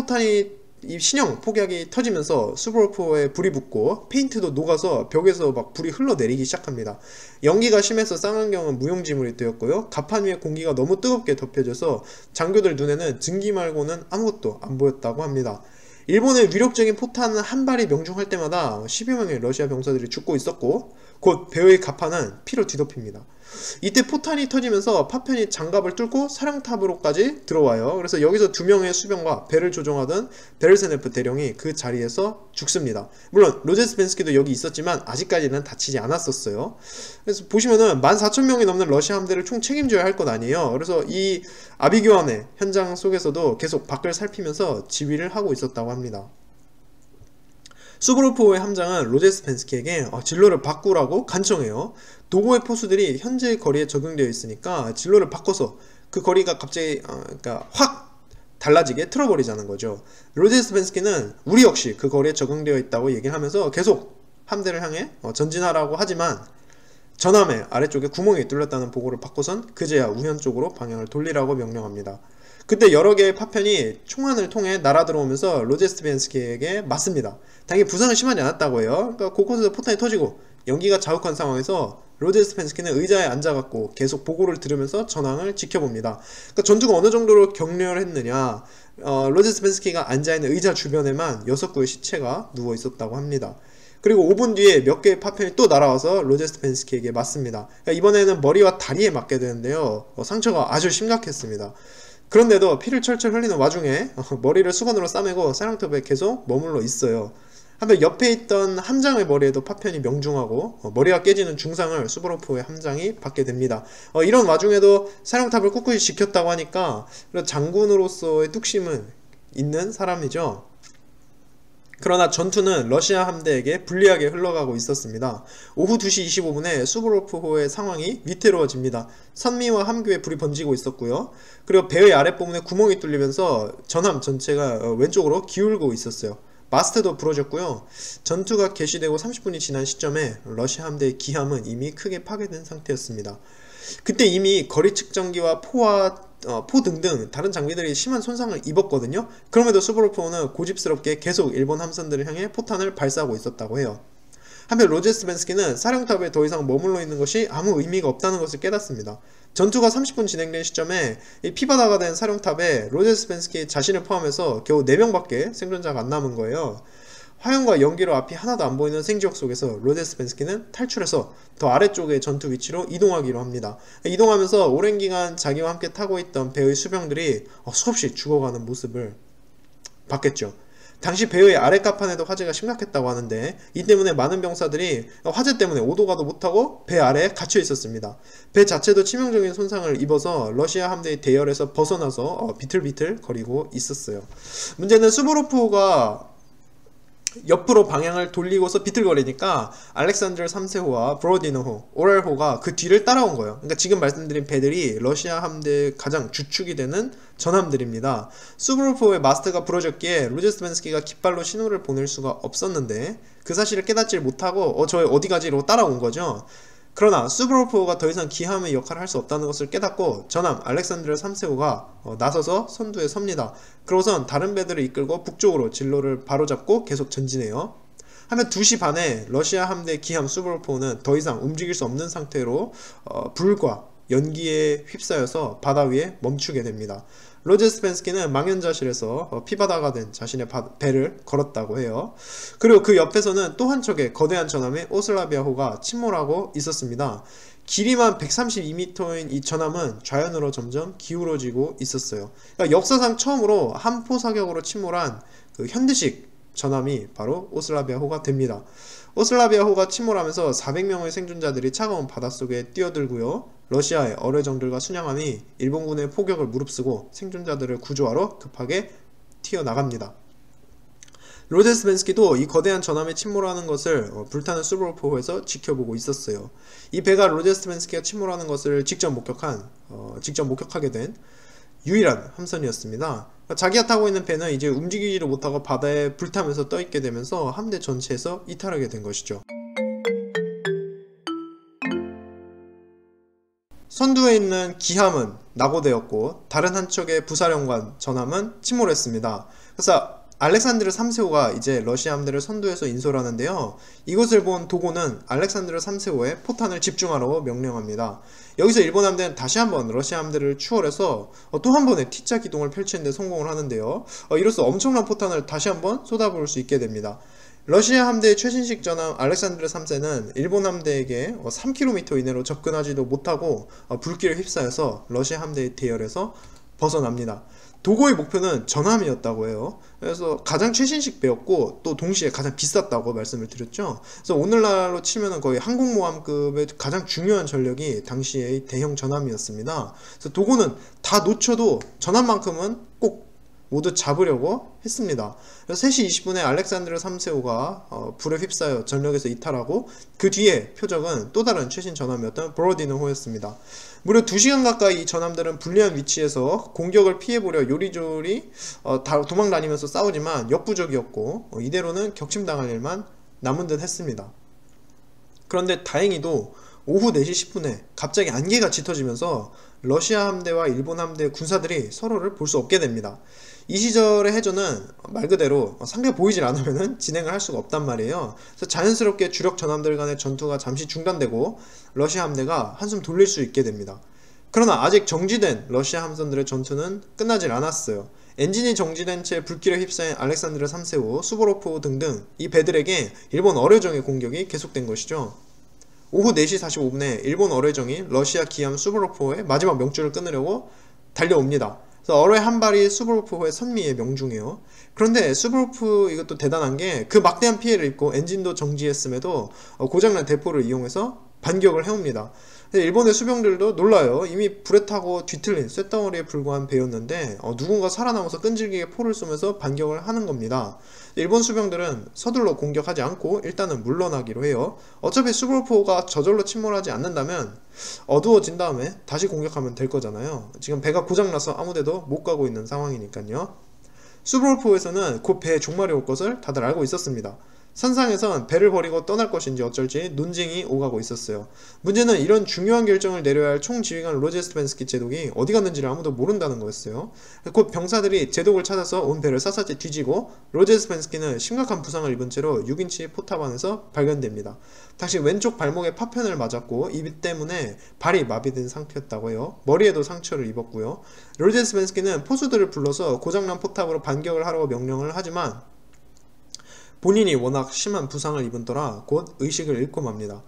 폭약이 터지면서 수보로프호에 불이 붙고 페인트도 녹아서 벽에서 막 불이 흘러내리기 시작합니다. 연기가 심해서 쌍안경은 무용지물이 되었고요. 갑판 위에 공기가 너무 뜨겁게 덮여져서 장교들 눈에는 증기 말고는 아무것도 안 보였다고 합니다. 일본의 위력적인 포탄 한 발이 명중할 때마다 10여 명의 러시아 병사들이 죽고 있었고 곧 배의 갑판은 피로 뒤덮입니다. 이때 포탄이 터지면서 파편이 장갑을 뚫고 사령탑으로까지 들어와요. 그래서 여기서 2명의 수병과 배를 조종하던 베르세네프 대령이 그 자리에서 죽습니다. 물론 로제스펜스키도 여기 있었지만 아직까지는 다치지 않았었어요. 그래서 보시면은 14,000명이 넘는 러시아 함대를 총 책임져야 할 것 아니에요. 그래서 이 아비규환의 현장 속에서도 계속 밖을 살피면서 지휘를 하고 있었다고 합니다. 수브로프호의 함장은 로제스펜스키에게 진로를 바꾸라고 간청해요. 도고의 포수들이 현재의 거리에 적용되어 있으니까 진로를 바꿔서 그 거리가 갑자기 그러니까 확 달라지게 틀어버리자는 거죠. 로제스펜스키는 우리 역시 그 거리에 적용되어 있다고 얘기를 하면서 계속 함대를 향해 전진하라고 하지만 전함의 아래쪽에 구멍이 뚫렸다는 보고를 받고선 그제야 우현 쪽으로 방향을 돌리라고 명령합니다. 그때 여러 개의 파편이 총안을 통해 날아들어오면서 로제스펜스키에게 맞습니다. 당연히 부상은 심하지 않았다고 해요. 그러니까 곳곳에서 포탄이 터지고 연기가 자욱한 상황에서 로제스펜스키는 의자에 앉아갖고 계속 보고를 들으면서 전황을 지켜봅니다. 그러니까 전투가 어느 정도로 격렬했느냐, 로제스펜스키가 앉아있는 의자 주변에만 6구의 시체가 누워 있었다고 합니다. 그리고 5분 뒤에 몇 개의 파편이 또 날아와서 로제스펜스키에게 맞습니다. 그러니까 이번에는 머리와 다리에 맞게 되는데요. 상처가 아주 심각했습니다. 그런데도 피를 철철 흘리는 와중에 머리를 수건으로 싸매고 사령탑에 계속 머물러 있어요. 한편 옆에 있던 함장의 머리에도 파편이 명중하고 머리가 깨지는 중상을 수보로프의 함장이 받게 됩니다. 이런 와중에도 사령탑을 꿋꿋이 지켰다고 하니까 장군으로서의 뚝심은 있는 사람이죠. 그러나 전투는 러시아 함대에게 불리하게 흘러가고 있었습니다. 오후 2시 25분에 수보로프호의 상황이 위태로워집니다. 선미와 함교에 불이 번지고 있었고요. 그리고 배의 아랫부분에 구멍이 뚫리면서 전함 전체가 왼쪽으로 기울고 있었어요. 마스트도 부러졌고요. 전투가 개시되고 30분이 지난 시점에 러시아 함대의 기함은 이미 크게 파괴된 상태였습니다. 그때 이미 거리 측정기와 포 등등 다른 장비들이 심한 손상을 입었거든요. 그럼에도 수보로프호는 고집스럽게 계속 일본 함선들을 향해 포탄을 발사하고 있었다고 해요. 한편 로제스벤스키는 사령탑에 더 이상 머물러 있는 것이 아무 의미가 없다는 것을 깨닫습니다. 전투가 30분 진행된 시점에 피바다가 된 사령탑에 로제스벤스키 자신을 포함해서 겨우 4명밖에 생존자가 안 남은 거예요. 화염과 연기로 앞이 하나도 안 보이는 생지역 속에서 로제스벤스키는 탈출해서 더 아래쪽의 전투 위치로 이동하기로 합니다. 이동하면서 오랜 기간 자기와 함께 타고 있던 배의 수병들이 수없이 죽어가는 모습을 봤겠죠. 당시 배의 아랫갑판에도 화재가 심각했다고 하는데 이 때문에 많은 병사들이 화재 때문에 오도가도 못하고 배 아래에 갇혀 있었습니다. 배 자체도 치명적인 손상을 입어서 러시아 함대의 대열에서 벗어나서 비틀비틀 거리고 있었어요. 문제는 수보로프호가 옆으로 방향을 돌리고서 비틀거리니까 알렉산드르 3세호와 브로디노호, 오렐호가 그 뒤를 따라온 거예요. 그러니까 지금 말씀드린 배들이 러시아 함대의 가장 주축이 되는 전함들입니다. 수보로프호의 마스트가 부러졌기에 로제스벤스키가 깃발로 신호를 보낼 수가 없었는데 그 사실을 깨닫지 못하고 저 어디 가지로 따라온 거죠. 그러나 수보로프호가 더 이상 기함의 역할을 할 수 없다는 것을 깨닫고 전함 알렉산드르 3세호가 나서서 선두에 섭니다. 그러고선 다른 배들을 이끌고 북쪽으로 진로를 바로잡고 계속 전진해요. 하면 2시 반에 러시아 함대 기함 수보로프호는 더 이상 움직일 수 없는 상태로 불과 연기에 휩싸여서 바다 위에 멈추게 됩니다. 로제스벤스키는 망연자실에서 피바다가 된 자신의 배를 걸었다고 해요. 그리고 그 옆에서는 또 한 척의 거대한 전함의 오슬라비아호가 침몰하고 있었습니다. 길이만 132m인 이 전함은 좌연으로 점점 기울어지고 있었어요. 그러니까 역사상 처음으로 함포 사격으로 침몰한 그 현대식 전함이 바로 오슬라비아호가 됩니다. 오슬라비아호가 침몰하면서 400명의 생존자들이 차가운 바닷속에 뛰어들고요. 러시아의 어뢰정들과 순양함이 일본군의 포격을 무릅쓰고 생존자들을 구조하러 급하게 튀어나갑니다. 로제스벤스키도 이 거대한 전함에 침몰하는 것을 불타는 수보로프호에서 지켜보고 있었어요. 이 배가 로제스벤스키가 침몰하는 것을 직접 목격하게 된 유일한 함선이었습니다. 자기가 타고 있는 배는 이제 움직이지를 못하고 바다에 불타면서 떠있게 되면서 함대 전체에서 이탈하게 된 것이죠. 선두에 있는 기함은 낙오되었고 다른 한 척의 부사령관 전함은 침몰했습니다. 그래서 알렉산드르 3세호가 이제 러시아 함대를 선두에서 인솔 하는데요. 이것을 본 도고는 알렉산드르 3세호의 포탄을 집중하라고 명령합니다. 여기서 일본 함대는 다시 한번 러시아 함대를 추월해서 또 한 번의 T자 기동을 펼치는 데 성공을 하는데요. 이로써 엄청난 포탄을 다시 한번 쏟아부을 수 있게 됩니다. 러시아 함대의 최신식 전함 알렉산드르 3세는 일본 함대에게 3km 이내로 접근하지도 못하고 불길에 휩싸여서 러시아 함대의 대열에서 벗어납니다. 도고의 목표는 전함이었다고 해요. 그래서 가장 최신식 배였고 또 동시에 가장 비쌌다고 말씀을 드렸죠. 그래서 오늘날로 치면은 거의 항공모함급의 가장 중요한 전력이 당시의 대형 전함이었습니다. 그래서 도고는 다 놓쳐도 전함만큼은 꼭 모두 잡으려고 했습니다. 그래서 3시 20분에 알렉산드르 3세호가 불에 휩싸여 전력에서 이탈하고 그 뒤에 표적은 또 다른 최신 전함이었던 브로디노호였습니다. 무려 2시간 가까이 이 전함들은 불리한 위치에서 공격을 피해보려 요리조리 도망 다니면서 싸우지만 역부족이었고 이대로는 격침당할 일만 남은 듯 했습니다. 그런데 다행히도 오후 4시 10분에 갑자기 안개가 짙어지면서 러시아 함대와 일본 함대 군사들이 서로를 볼 수 없게 됩니다. 이 시절의 해전은 말 그대로 상대가 보이질 않으면 진행을 할 수가 없단 말이에요. 그래서 자연스럽게 주력 전함들 간의 전투가 잠시 중단되고 러시아 함대가 한숨 돌릴 수 있게 됩니다. 그러나 아직 정지된 러시아 함선들의 전투는 끝나질 않았어요. 엔진이 정지된 채 불길에 휩싸인 알렉산드르 3세호, 수보로프호 등등 이 배들에게 일본 어뢰정의 공격이 계속된 것이죠. 오후 4시 45분에 일본 어뢰정이 러시아 기함 수보로프호의 마지막 명줄을 끊으려고 달려옵니다. 그래서 어뢰 한 발이 수보로프호의 선미에 명중해요. 그런데 수보로프 이것도 대단한 게 그 막대한 피해를 입고 엔진도 정지했음에도 고장난 대포를 이용해서 반격을 해옵니다. 일본의 수병들도 놀라요. 이미 불에 타고 뒤틀린 쇳덩어리에 불과한 배였는데 누군가 살아남아서 끈질기게 포를 쏘면서 반격을 하는 겁니다. 일본 수병들은 서둘러 공격하지 않고 일단은 물러나기로 해요. 어차피 수보로프호가 저절로 침몰하지 않는다면 어두워진 다음에 다시 공격하면 될 거잖아요. 지금 배가 고장나서 아무데도 못 가고 있는 상황이니까요. 수브로포에서는 곧 배에 종말이 올 것을 다들 알고 있었습니다. 선상에선 배를 버리고 떠날 것인지 어쩔지 논쟁이 오가고 있었어요. 문제는 이런 중요한 결정을 내려야 할 총지휘관 로제 스펜스키 제독이 어디 갔는지를 아무도 모른다는 거였어요. 곧 병사들이 제독을 찾아서 온 배를 샅샅이 뒤지고 로제 스펜스키는 심각한 부상을 입은 채로 6인치 포탑 안에서 발견됩니다. 당시 왼쪽 발목에 파편을 맞았고 이 때문에 발이 마비된 상태였다고 해요. 머리에도 상처를 입었고요. 로제 스펜스키는 포수들을 불러서 고장난 포탑으로 반격을 하라고 명령을 하지만 본인이 워낙 심한 부상을 입은 터라 곧 의식을 잃고 맙니다.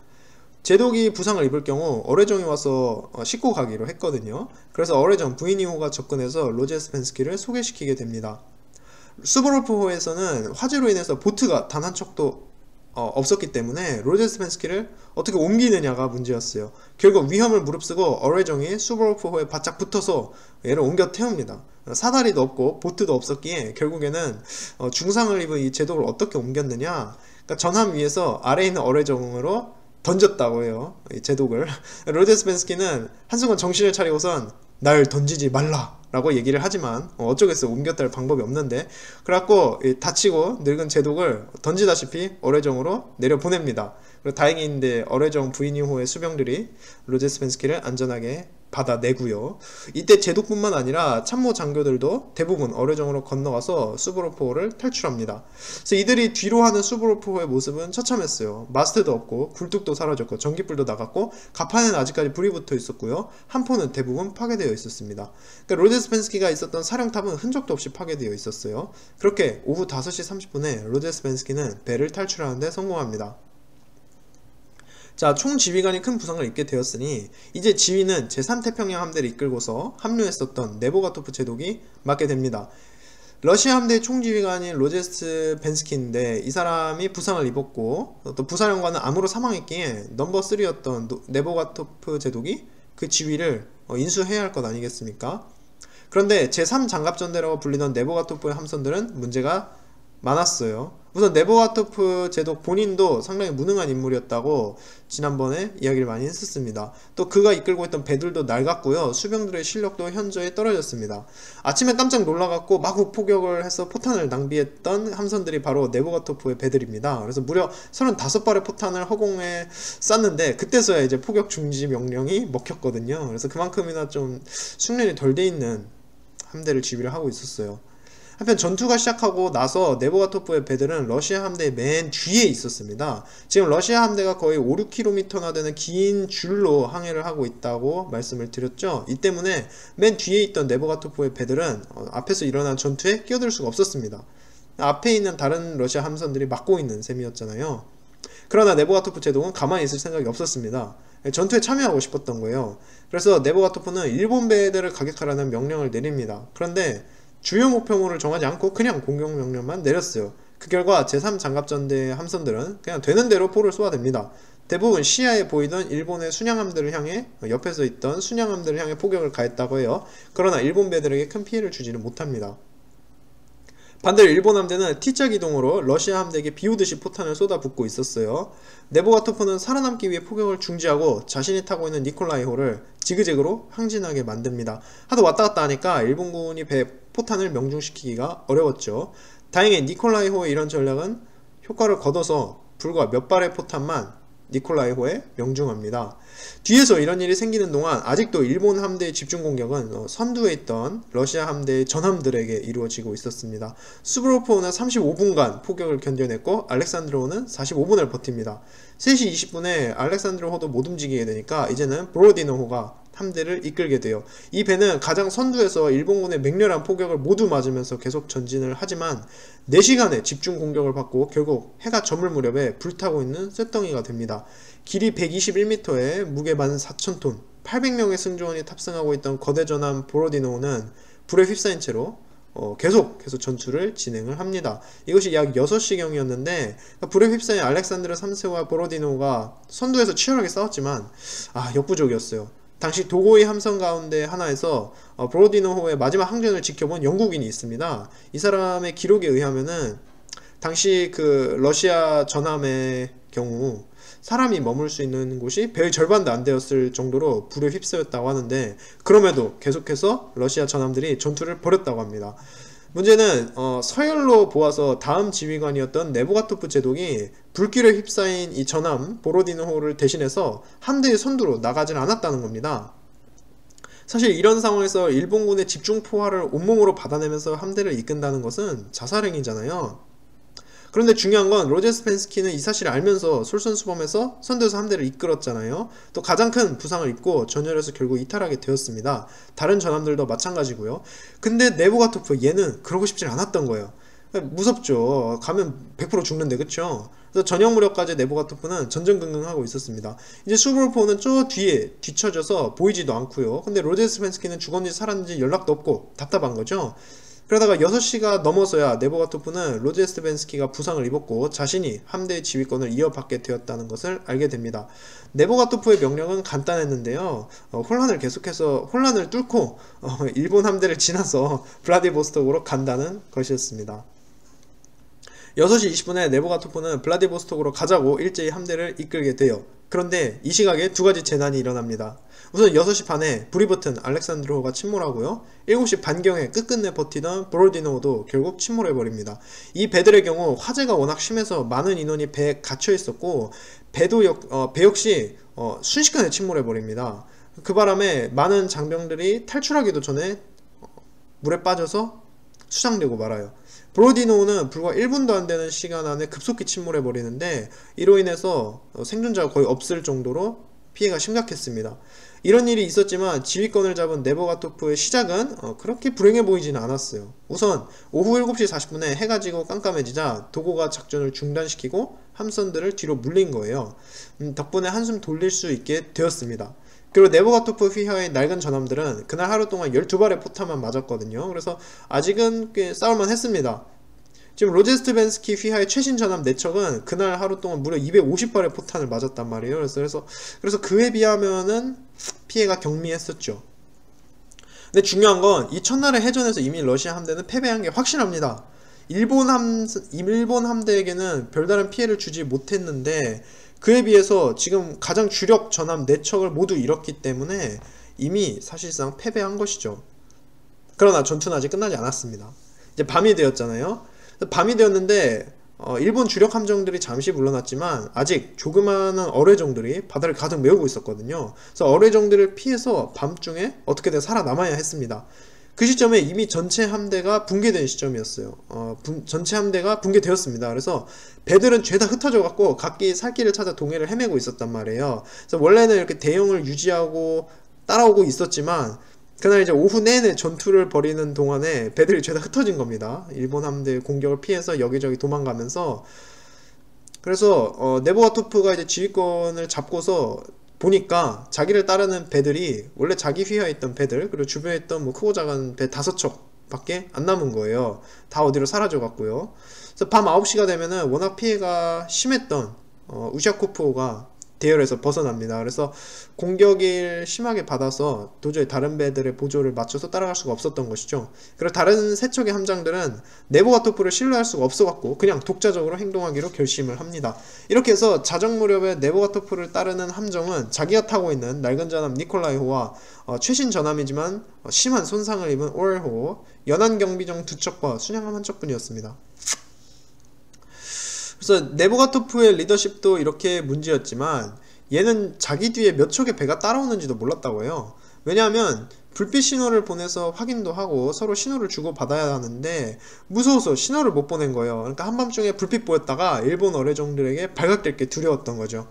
제독이 부상을 입을 경우 어뢰정이 와서 싣고 가기로 했거든요. 그래서 어뢰정 부이니호가 접근해서 로제 스펜스키를 소개시키게 됩니다. 수브로포호에서는 화재로 인해서 보트가 단 한 척도 없었기 때문에 로제 스펜스키를 어떻게 옮기느냐가 문제였어요. 결국 위험을 무릅쓰고 어뢰정이 수브로포호에 바짝 붙어서 얘를 옮겨 태웁니다. 사다리도 없고 보트도 없었기에 결국에는 중상을 입은 이 제독을 어떻게 옮겼느냐, 그러니까 전함 위에서 아래에 있는 어뢰정으로 던졌다고 해요. 이 제독을. 로제 스펜스키는 한순간 정신을 차리고선 날 던지지 말라 라고 얘기를 하지만 어쩌겠어, 옮겼다 할 방법이 없는데, 그래갖고 다치고 늙은 제독을 던지다시피 어뢰정으로 내려보냅니다. 그리고 다행인데 어뢰정 부이니호의 수병들이 로제 스펜스키를 안전하게 받아내고요. 이때 제독뿐만 아니라 참모 장교들도 대부분 어뢰정으로 건너가서 수브로포호를 탈출합니다. 그래서 이들이 뒤로 하는 수브로포호의 모습은 처참했어요. 마스트도 없고 굴뚝도 사라졌고 전기불도 나갔고 갑판에는 아직까지 불이 붙어 있었고요. 함포는 대부분 파괴되어 있었습니다. 그러니까 로제 스펜스키가 있었던 사령탑은 흔적도 없이 파괴되어 있었어요. 그렇게 오후 5시 30분에 로제 스펜스키는 배를 탈출하는 데 성공합니다. 자, 총지휘관이 큰 부상을 입게 되었으니 이제 지휘는 제3태평양 함대를 이끌고서 합류했었던 네보가토프 제독이 맡게 됩니다. 러시아 함대의 총지휘관인 로제스 벤스키인데 이 사람이 부상을 입었고 또 부사령관은 암으로 사망했기에 넘버 3였던 네보가토프 제독이 그 지휘를 인수해야 할 것 아니겠습니까? 그런데 제3장갑전대라고 불리던 네보가토프의 함선들은 문제가 많았어요. 우선 네보가토프 제독 본인도 상당히 무능한 인물이었다고 지난번에 이야기를 많이 했었습니다. 또 그가 이끌고 있던 배들도 낡았고요. 수병들의 실력도 현저히 떨어졌습니다. 아침에 깜짝 놀라갖고 마구 포격을 해서 포탄을 낭비했던 함선들이 바로 네보가토프의 배들입니다. 그래서 무려 35발의 포탄을 허공에 쐈는데 그때서야 이제 포격 중지 명령이 먹혔거든요. 그래서 그만큼이나 좀 숙련이 덜 돼 있는 함대를 지휘를 하고 있었어요. 한편 전투가 시작하고 나서 네보가토프의 배들은 러시아 함대의 맨 뒤에 있었습니다. 지금 러시아 함대가 거의 5-6km나 되는 긴 줄로 항해를 하고 있다고 말씀을 드렸죠. 이 때문에 맨 뒤에 있던 네보가토프의 배들은 앞에서 일어난 전투에 끼어들 수가 없었습니다. 앞에 있는 다른 러시아 함선들이 막고 있는 셈이었잖아요. 그러나 네보가토프 제독은 가만히 있을 생각이 없었습니다. 전투에 참여하고 싶었던 거예요. 그래서 네보가토프는 일본 배들을 가격하라는 명령을 내립니다. 그런데 주요 목표물을 정하지 않고 그냥 공격명령만 내렸어요. 그 결과 제3장갑전대 함선들은 그냥 되는 대로 포를 쏘아댑니다. 대부분 시야에 보이던 일본의 순양함들을 향해, 옆에서 있던 순양함들을 향해 포격을 가했다고 해요. 그러나 일본 배들에게 큰 피해를 주지는 못합니다. 반대로 일본 함대는 T자 기동으로 러시아 함대에게 비오듯이 포탄을 쏟아붓고 있었어요. 네보가토프는 살아남기 위해 포격을 중지하고 자신이 타고 있는 니콜라이호를 지그재그로 항진하게 만듭니다. 하도 왔다갔다 하니까 일본군이 배 포탄을 명중시키기가 어려웠죠. 다행히 니콜라이호의 이런 전략은 효과를 거둬서 불과 몇 발의 포탄만 니콜라이호에 명중합니다. 뒤에서 이런 일이 생기는 동안 아직도 일본 함대의 집중 공격은 선두에 있던 러시아 함대의 전함들에게 이루어지고 있었습니다. 수브로포호는 35분간 포격을 견뎌냈고 알렉산드로호는 45분을 버팁니다. 3시 20분에 알렉산드로호도 못 움직이게 되니까 이제는 보로디노호가 함대를 이끌게 돼요. 이 배는 가장 선두에서 일본군의 맹렬한 포격을 모두 맞으면서 계속 전진을 하지만 4시간의 집중 공격을 받고 결국 해가 저물 무렵에 불타고 있는 쇳덩이가 됩니다. 길이 121m에 무게 14,000톤, 800명의 승조원이 탑승하고 있던 거대 전함 보로디노호는 불에 휩싸인 채로 계속 전투를 진행을 합니다. 이것이 약 6시경이었는데 불에 휩싸인 알렉산드르 3세와 보로디노호가 선두에서 치열하게 싸웠지만 역부족이었어요. 당시 도고이 함선 가운데 하나에서 보로디노호의 마지막 항전을 지켜본 영국인이 있습니다. 이 사람의 기록에 의하면은 당시 그 러시아 전함의 경우 사람이 머물 수 있는 곳이 배의 절반도 안 되었을 정도로 불에 휩싸였다고 하는데 그럼에도 계속해서 러시아 전함들이 전투를 벌였다고 합니다. 문제는 서열로 보아서 다음 지휘관이었던 네보가토프 제독이 불길에 휩싸인 이 전함 보로디노호를 대신해서 함대의 선두로 나가질 않았다는 겁니다. 사실 이런 상황에서 일본군의 집중포화를 온몸으로 받아내면서 함대를 이끈다는 것은 자살행위잖아요. 그런데 중요한 건 로제스펜스키는 이 사실을 알면서 솔선수범해서 선두에서 함대를 이끌었잖아요. 또 가장 큰 부상을 입고 전열에서 결국 이탈하게 되었습니다. 다른 전함들도 마찬가지고요. 근데 네보가토프 얘는 그러고 싶지 않았던 거예요. 무섭죠. 가면 100% 죽는데, 그쵸? 그래서 저녁 무렵까지 네보가토프는 전전긍긍하고 있었습니다. 이제 수브르포는 저 뒤에 뒤처져서 보이지도 않고요. 근데 로제스펜스키는 죽었는지 살았는지 연락도 없고 답답한 거죠. 그러다가 6시가 넘어서야 네보가토프는 로제스펜스키가 부상을 입었고 자신이 함대의 지휘권을 이어받게 되었다는 것을 알게 됩니다. 네보가토프의 명령은 간단했는데요. 혼란을 뚫고 일본 함대를 지나서 블라디보스톡으로 간다는 것이었습니다. 6시 20분에 네보가토프는 블라디보스톡으로 가자고 일제히 함대를 이끌게 돼요. 그런데 이 시각에 두 가지 재난이 일어납니다. 우선 6시 반에 불이 붙은 알렉산드로호가 침몰하고요. 7시 반경에 끝끝내 버티던 보로디노호도 결국 침몰해버립니다. 이 배들의 경우 화재가 워낙 심해서 많은 인원이 배에 갇혀 있었고 배 역시 순식간에 침몰해버립니다. 그 바람에 많은 장병들이 탈출하기도 전에 물에 빠져서 수상되고 말아요. 보로디노호는 불과 1분도 안 되는 시간 안에 급속히 침몰해 버리는데 이로 인해서 생존자가 거의 없을 정도로 피해가 심각했습니다. 이런 일이 있었지만 지휘권을 잡은 네보가토프의 시작은 그렇게 불행해 보이지는 않았어요. 우선 오후 7시 40분에 해가 지고 깜깜해지자 도고가 작전을 중단시키고 함선들을 뒤로 물린 거예요. 덕분에 한숨 돌릴 수 있게 되었습니다. 그리고 네보가토프 휘하의 낡은 전함들은 그날 하루 동안 12발의 포탄만 맞았거든요. 그래서 아직은 꽤 싸울만 했습니다. 지금 로제스트벤스키 휘하의 최신 전함 4척은 그날 하루 동안 무려 250발의 포탄을 맞았단 말이에요. 그래서 그에 비하면은 피해가 경미했었죠. 근데 중요한 건 이 첫날의 해전에서 이미 러시아 함대는 패배한 게 확실합니다. 일본 함대에게는 별다른 피해를 주지 못했는데 그에 비해서 지금 가장 주력 전함 4척을 모두 잃었기 때문에 이미 사실상 패배한 것이죠. 그러나 전투는 아직 끝나지 않았습니다. 이제 밤이 되었잖아요. 밤이 되었는데 일본 주력 함정들이 잠시 물러났지만 아직 조그마한 어뢰정들이 바다를 가득 메우고 있었거든요. 그래서 어뢰정들을 피해서 밤중에 어떻게든 살아남아야 했습니다. 그 시점에 이미 전체 함대가 붕괴된 시점이었어요. 전체 함대가 붕괴되었습니다. 그래서 배들은 죄다 흩어져 갖고 각기 살 길을 찾아 동해를 헤매고 있었단 말이에요. 그래서 원래는 이렇게 대형을 유지하고 따라오고 있었지만 그날 이제 오후 내내 전투를 벌이는 동안에 배들이 죄다 흩어진 겁니다. 일본 함대의 공격을 피해서 여기저기 도망가면서. 그래서 네보가토프가 이제 지휘권을 잡고서 보니까 자기를 따르는 배들이 원래 자기 휘하에 있던 배들 그리고 주변에 있던 뭐 크고 작은 배 5척 밖에 안 남은 거예요. 다 어디로 사라져 갔고요. 그래서 밤 9시가 되면은 워낙 피해가 심했던 우샤코프호가 대열에서 벗어납니다. 그래서 공격을 심하게 받아서 도저히 다른 배들의 보조를 맞춰서 따라갈 수가 없었던 것이죠. 그리고 다른 세 척의 함장들은 네보가토프를 신뢰할 수가 없어갖고 그냥 독자적으로 행동하기로 결심을 합니다. 이렇게 해서 자정 무렵에 네보가토프를 따르는 함정은 자기가 타고 있는 낡은 전함 니콜라이호와 최신 전함이지만 심한 손상을 입은 오엘호, 연안 경비정 2척과 순양함 1척뿐이었습니다. 그래서 네보가토프의 리더십도 이렇게 문제였지만 얘는 자기 뒤에 몇 척의 배가 따라오는지도 몰랐다고 해요. 왜냐하면 불빛 신호를 보내서 확인도 하고 서로 신호를 주고 받아야 하는데 무서워서 신호를 못 보낸 거예요. 그러니까 한밤중에 불빛 보였다가 일본 어뢰정들에게 발각될 게 두려웠던 거죠.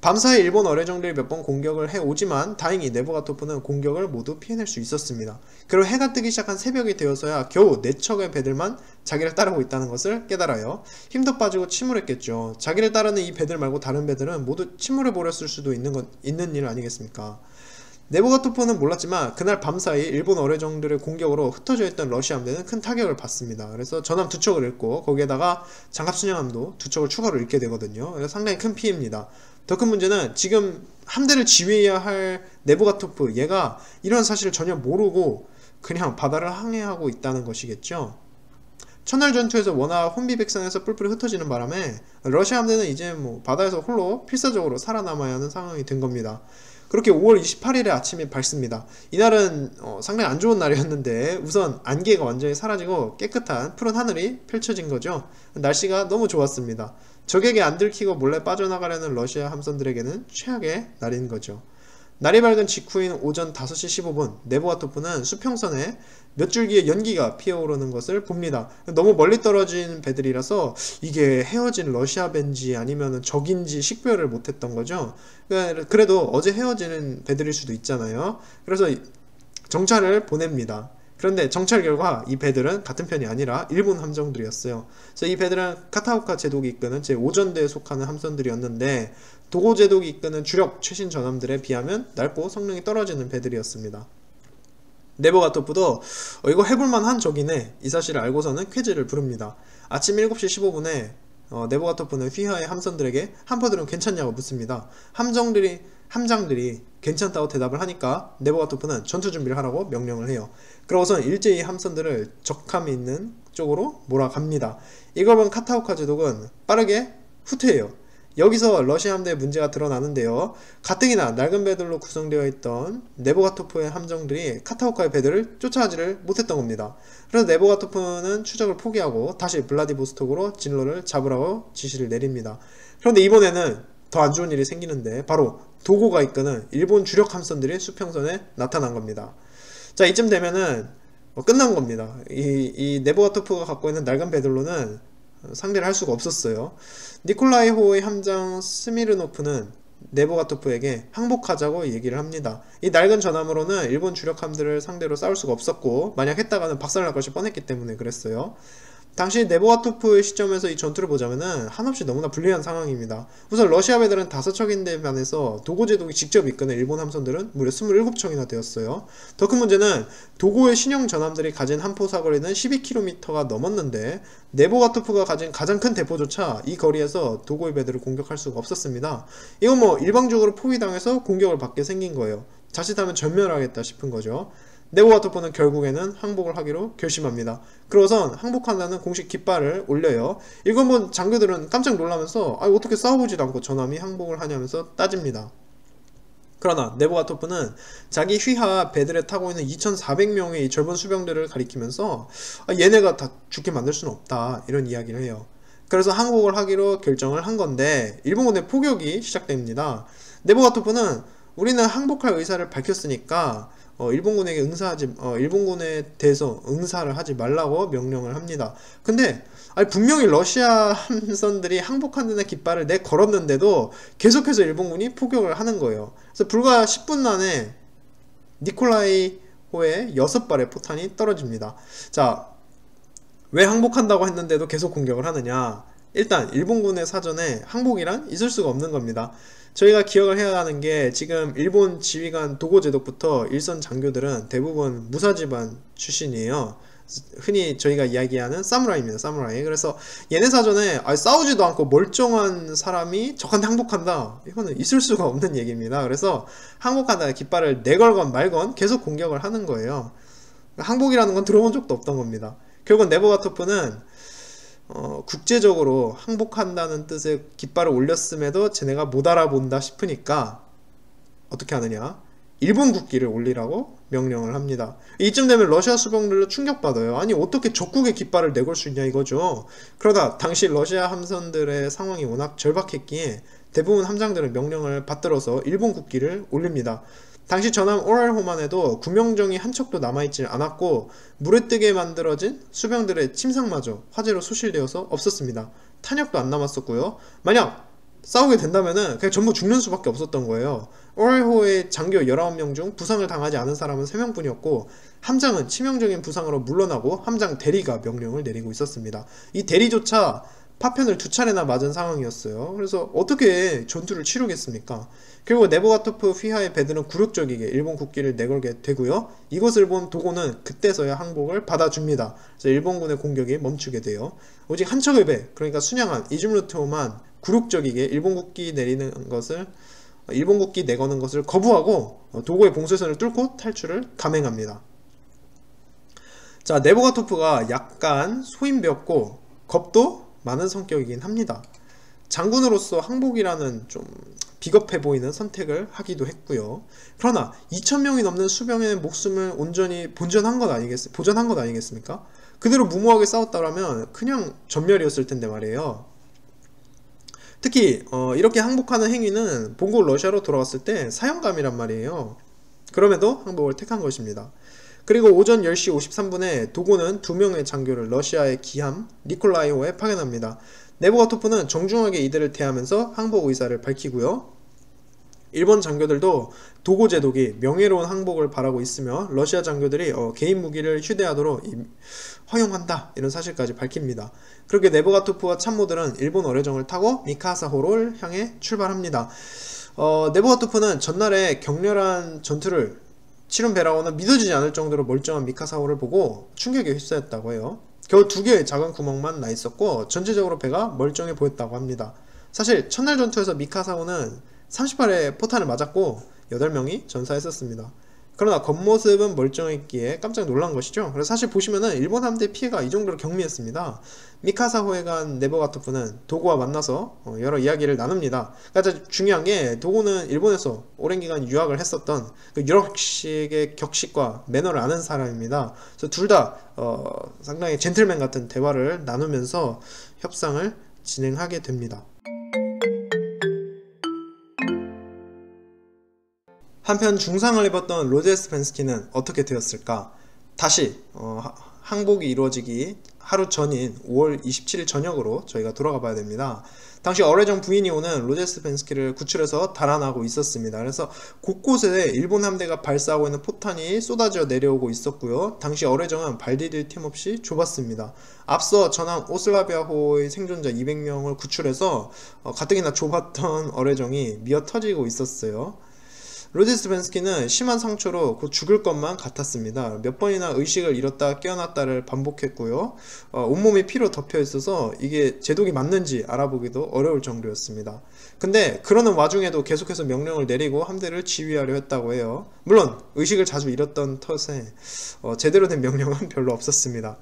밤사이 일본 어뢰정들이 몇 번 공격을 해오지만 다행히 네보가토프는 공격을 모두 피해낼 수 있었습니다. 그리고 해가 뜨기 시작한 새벽이 되어서야 겨우 4척의 배들만 자기를 따르고 있다는 것을 깨달아요. 힘도 빠지고 침몰했겠죠. 자기를 따르는 이 배들 말고 다른 배들은 모두 침몰해 버렸을 수도 있는 일 아니겠습니까? 네보가토프는 몰랐지만 그날 밤사이 일본 어뢰정들의 공격으로 흩어져 있던 러시아 함대는 큰 타격을 받습니다. 그래서 전함 2척을 잃고 거기에다가 장갑순양함도 2척을 추가로 잃게 되거든요. 그래서 상당히 큰 피해입니다. 더 큰 문제는 지금 함대를 지휘해야 할 네보가토프 얘가 이런 사실을 전혀 모르고 그냥 바다를 항해하고 있다는 것이겠죠. 첫날 전투에서 워낙 혼비백산에서 뿔뿔이 흩어지는 바람에 러시아 함대는 이제 뭐 바다에서 홀로 필사적으로 살아남아야 하는 상황이 된 겁니다. 그렇게 5월 28일에 아침이 밝습니다. 이날은 상당히 안 좋은 날이었는데 우선 안개가 완전히 사라지고 깨끗한 푸른 하늘이 펼쳐진 거죠. 날씨가 너무 좋았습니다. 적에게 안 들키고 몰래 빠져나가려는 러시아 함선들에게는 최악의 날인 거죠. 날이 밝은 직후인 오전 5시 15분 네보아토프는 수평선에 몇 줄기의 연기가 피어오르는 것을 봅니다. 너무 멀리 떨어진 배들이라서 이게 헤어진 러시아 배인지 아니면 적인지 식별을 못했던 거죠. 그래도 어제 헤어지는 배들일 수도 있잖아요. 그래서 정찰을 보냅니다. 그런데 정찰 결과 이 배들은 같은 편이 아니라 일본 함정들이었어요. 그래서 이 배들은 카타오카 제독이 이끄는 제5전대에 속하는 함선들이었는데 도고 제독이 이끄는 주력 최신 전함들에 비하면 낡고 성능이 떨어지는 배들이었습니다. 네보가토프도 이거 해볼만한 적이네 이 사실을 알고서는 쾌지를 부릅니다. 아침 7시 15분에 네보가토프는 휘하의 함선들에게 함포들은 괜찮냐고 묻습니다. 함장들이 괜찮다고 대답을 하니까 네보가토프는 전투 준비를 하라고 명령을 해요. 그러고선 일제히 함선들을 적함이 있는 쪽으로 몰아갑니다. 이걸 본 카타오카 제독은 빠르게 후퇴해요. 여기서 러시아 함대의 문제가 드러나는데요. 가뜩이나 낡은 배들로 구성되어 있던 네보가토프의 함정들이 카타오카의 배들을 쫓아가지를 못했던 겁니다. 그래서 네보가토프는 추적을 포기하고 다시 블라디보스톡으로 진로를 잡으라고 지시를 내립니다. 그런데 이번에는 더 안 좋은 일이 생기는데 바로 도고가 이끄는 일본 주력 함선들이 수평선에 나타난 겁니다. 자, 이쯤 되면은 끝난 겁니다. 이 네보가토프가 갖고 있는 낡은 배들로는 상대를 할 수가 없었어요. 니콜라이호의 함장 스미르노프는 네보가토프에게 항복하자고 얘기를 합니다. 이 낡은 전함으로는 일본 주력함들을 상대로 싸울 수가 없었고 만약 했다가는 박살날 것이 뻔했기 때문에 그랬어요. 당시 네보가토프의 시점에서 이 전투를 보자면은 한없이 너무나 불리한 상황입니다. 우선 러시아 배들은 5척인데 반해서 도고 제독이 직접 이끄는 일본 함선들은 무려 27척이나 되었어요. 더 큰 문제는 도고의 신형 전함들이 가진 함포 사거리는 12km가 넘었는데 네보가토프가 가진 가장 큰 대포조차 이 거리에서 도고의 배들을 공격할 수가 없었습니다. 이건 뭐 일방적으로 포위당해서 공격을 받게 생긴 거예요. 자칫하면 전멸하겠다 싶은 거죠. 네보가토프는 결국에는 항복을 하기로 결심합니다. 그러고선 항복한다는 공식 깃발을 올려요. 이건 본 장교들은 깜짝 놀라면서 어떻게 싸워보지도 않고 전함이 항복을 하냐면서 따집니다. 그러나 네보가토프는 자기 휘하 배들에 타고 있는 2400명의 젊은 수병들을 가리키면서 얘네가 다 죽게 만들 수는 없다 이런 이야기를 해요. 그래서 항복을 하기로 결정을 한 건데 일본군의 포격이 시작됩니다. 네보가토프는 우리는 항복할 의사를 밝혔으니까 일본군에게 일본군에 대해서 응사를 하지 말라고 명령을 합니다. 근데 분명히 러시아 함선들이 항복한다는 깃발을 걸었는데도 계속해서 일본군이 포격을 하는 거예요. 그래서 불과 10분 안에 니콜라이호에 6발의 포탄이 떨어집니다. 자, 왜 항복한다고 했는데도 계속 공격을 하느냐? 일단 일본군의 사전에 항복이란 있을 수가 없는 겁니다. 저희가 기억을 해야 하는 게 지금 일본 지휘관 도고 제독부터 일선 장교들은 대부분 무사 집안 출신이에요. 흔히 저희가 이야기하는 사무라이입니다. 사무라이. 그래서 얘네 사전에 싸우지도 않고 멀쩡한 사람이 적한테 항복한다, 이거는 있을 수가 없는 얘기입니다. 그래서 항복한다 깃발을 내걸건 말건 계속 공격을 하는 거예요. 항복이라는 건 들어본 적도 없던 겁니다. 결국은 네보가토프는 국제적으로 항복한다는 뜻의 깃발을 올렸음에도 쟤네가 못 알아본다 싶으니까 어떻게 하느냐, 일본 국기를 올리라고 명령을 합니다. 이쯤 되면 러시아 수병들도 충격받아요. 아니 어떻게 적국의 깃발을 내걸 수 있냐 이거죠. 그러다 당시 러시아 함선들의 상황이 워낙 절박했기에 대부분 함장들은 명령을 받들어서 일본 국기를 올립니다. 당시 전함 오랄호만 해도 구명정이 한 척도 남아있지 않았고 물에 뜨게 만들어진 수병들의 침상마저 화재로 소실되어서 없었습니다. 탄약도 안 남았었고요. 만약 싸우게 된다면은 그냥 전부 죽는 수밖에 없었던 거예요. 오랄호의 장교 19명 중 부상을 당하지 않은 사람은 3명뿐이었고 함장은 치명적인 부상으로 물러나고 함장 대리가 명령을 내리고 있었습니다. 이 대리조차 파편을 2차례나 맞은 상황이었어요. 그래서 어떻게 전투를 치르겠습니까? 결국 네보가토프 휘하의 배들은 굴욕적이게 일본 국기를 내걸게 되고요. 이것을 본 도고는 그때서야 항복을 받아줍니다. 그래서 일본군의 공격이 멈추게 돼요. 오직 한 척의 배, 그러니까 순양한 이즈무르트호만 굴욕적이게 일본 국기 내거는 것을 거부하고 도고의 봉쇄선을 뚫고 탈출을 감행합니다. 자, 네보가토프가 약간 소인배였고 겁도 많은 성격이긴 합니다. 장군으로서 항복이라는 좀 비겁해 보이는 선택을 하기도 했고요. 그러나 2,000명이 넘는 수병의 목숨을 온전히 보존한 것 아니겠습니까? 그대로 무모하게 싸웠다라면 그냥 전멸이었을 텐데 말이에요. 특히 이렇게 항복하는 행위는 본국 러시아로 돌아왔을 때 사형감이란 말이에요. 그럼에도 항복을 택한 것입니다. 그리고 오전 10시 53분에 도고는 2명의 장교를 러시아의 기함 니콜라이호에 파견합니다. 네보가토프는 정중하게 이들을 대하면서 항복 의사를 밝히고요. 일본 장교들도 도고 제독이 명예로운 항복을 바라고 있으며 러시아 장교들이 개인 무기를 휴대하도록 허용한다 이런 사실까지 밝힙니다. 그렇게 네보가토프와 참모들은 일본 어뢰정을 타고 미카사호를 향해 출발합니다. 네보가토프는 전날에 격렬한 전투를 치른 배라고는 믿어지지 않을 정도로 멀쩡한 미카사호를 보고 충격에 휩싸였다고 해요. 겨우 2개의 작은 구멍만 나 있었고 전체적으로 배가 멀쩡해 보였다고 합니다. 사실 첫날 전투에서 미카사호는 38회 포탄을 맞았고 8명이 전사했었습니다. 그러나 겉모습은 멀쩡했기에 깜짝 놀란 것이죠. 그래서 사실 보시면은 일본 함대 피해가 이 정도로 경미했습니다. 미카사호에 간 네보가토프는 도고와 만나서 여러 이야기를 나눕니다. 그러니까 중요한 게 도고는 일본에서 오랜 기간 유학을 했었던 그 유럽식의 격식과 매너를 아는 사람입니다. 그래서 둘 다 상당히 젠틀맨 같은 대화를 나누면서 협상을 진행하게 됩니다. 한편 중상을 입었던 로제스 벤스키는 어떻게 되었을까? 다시 항복이 이루어지기 하루 전인 5월 27일 저녁으로 저희가 돌아가 봐야 됩니다. 당시 어뢰정 부인이오는 로제스 벤스키를 구출해서 달아나고 있었습니다. 그래서 곳곳에 일본 함대가 발사하고 있는 포탄이 쏟아져 내려오고 있었고요. 당시 어뢰정은 발 디딜 틈 없이 좁았습니다. 앞서 전함 오슬라비아호의 생존자 200명을 구출해서 가뜩이나 좁았던 어뢰정이 미어 터지고 있었어요. 로제스 벤스키는 심한 상처로 곧 죽을 것만 같았습니다. 몇 번이나 의식을 잃었다 깨어났다를 반복했고요. 온몸이 피로 덮여 있어서 이게 제독이 맞는지 알아보기도 어려울 정도였습니다. 근데 그러는 와중에도 계속해서 명령을 내리고 함대를 지휘하려 했다고 해요. 물론 의식을 자주 잃었던 탓에 제대로 된 명령은 별로 없었습니다.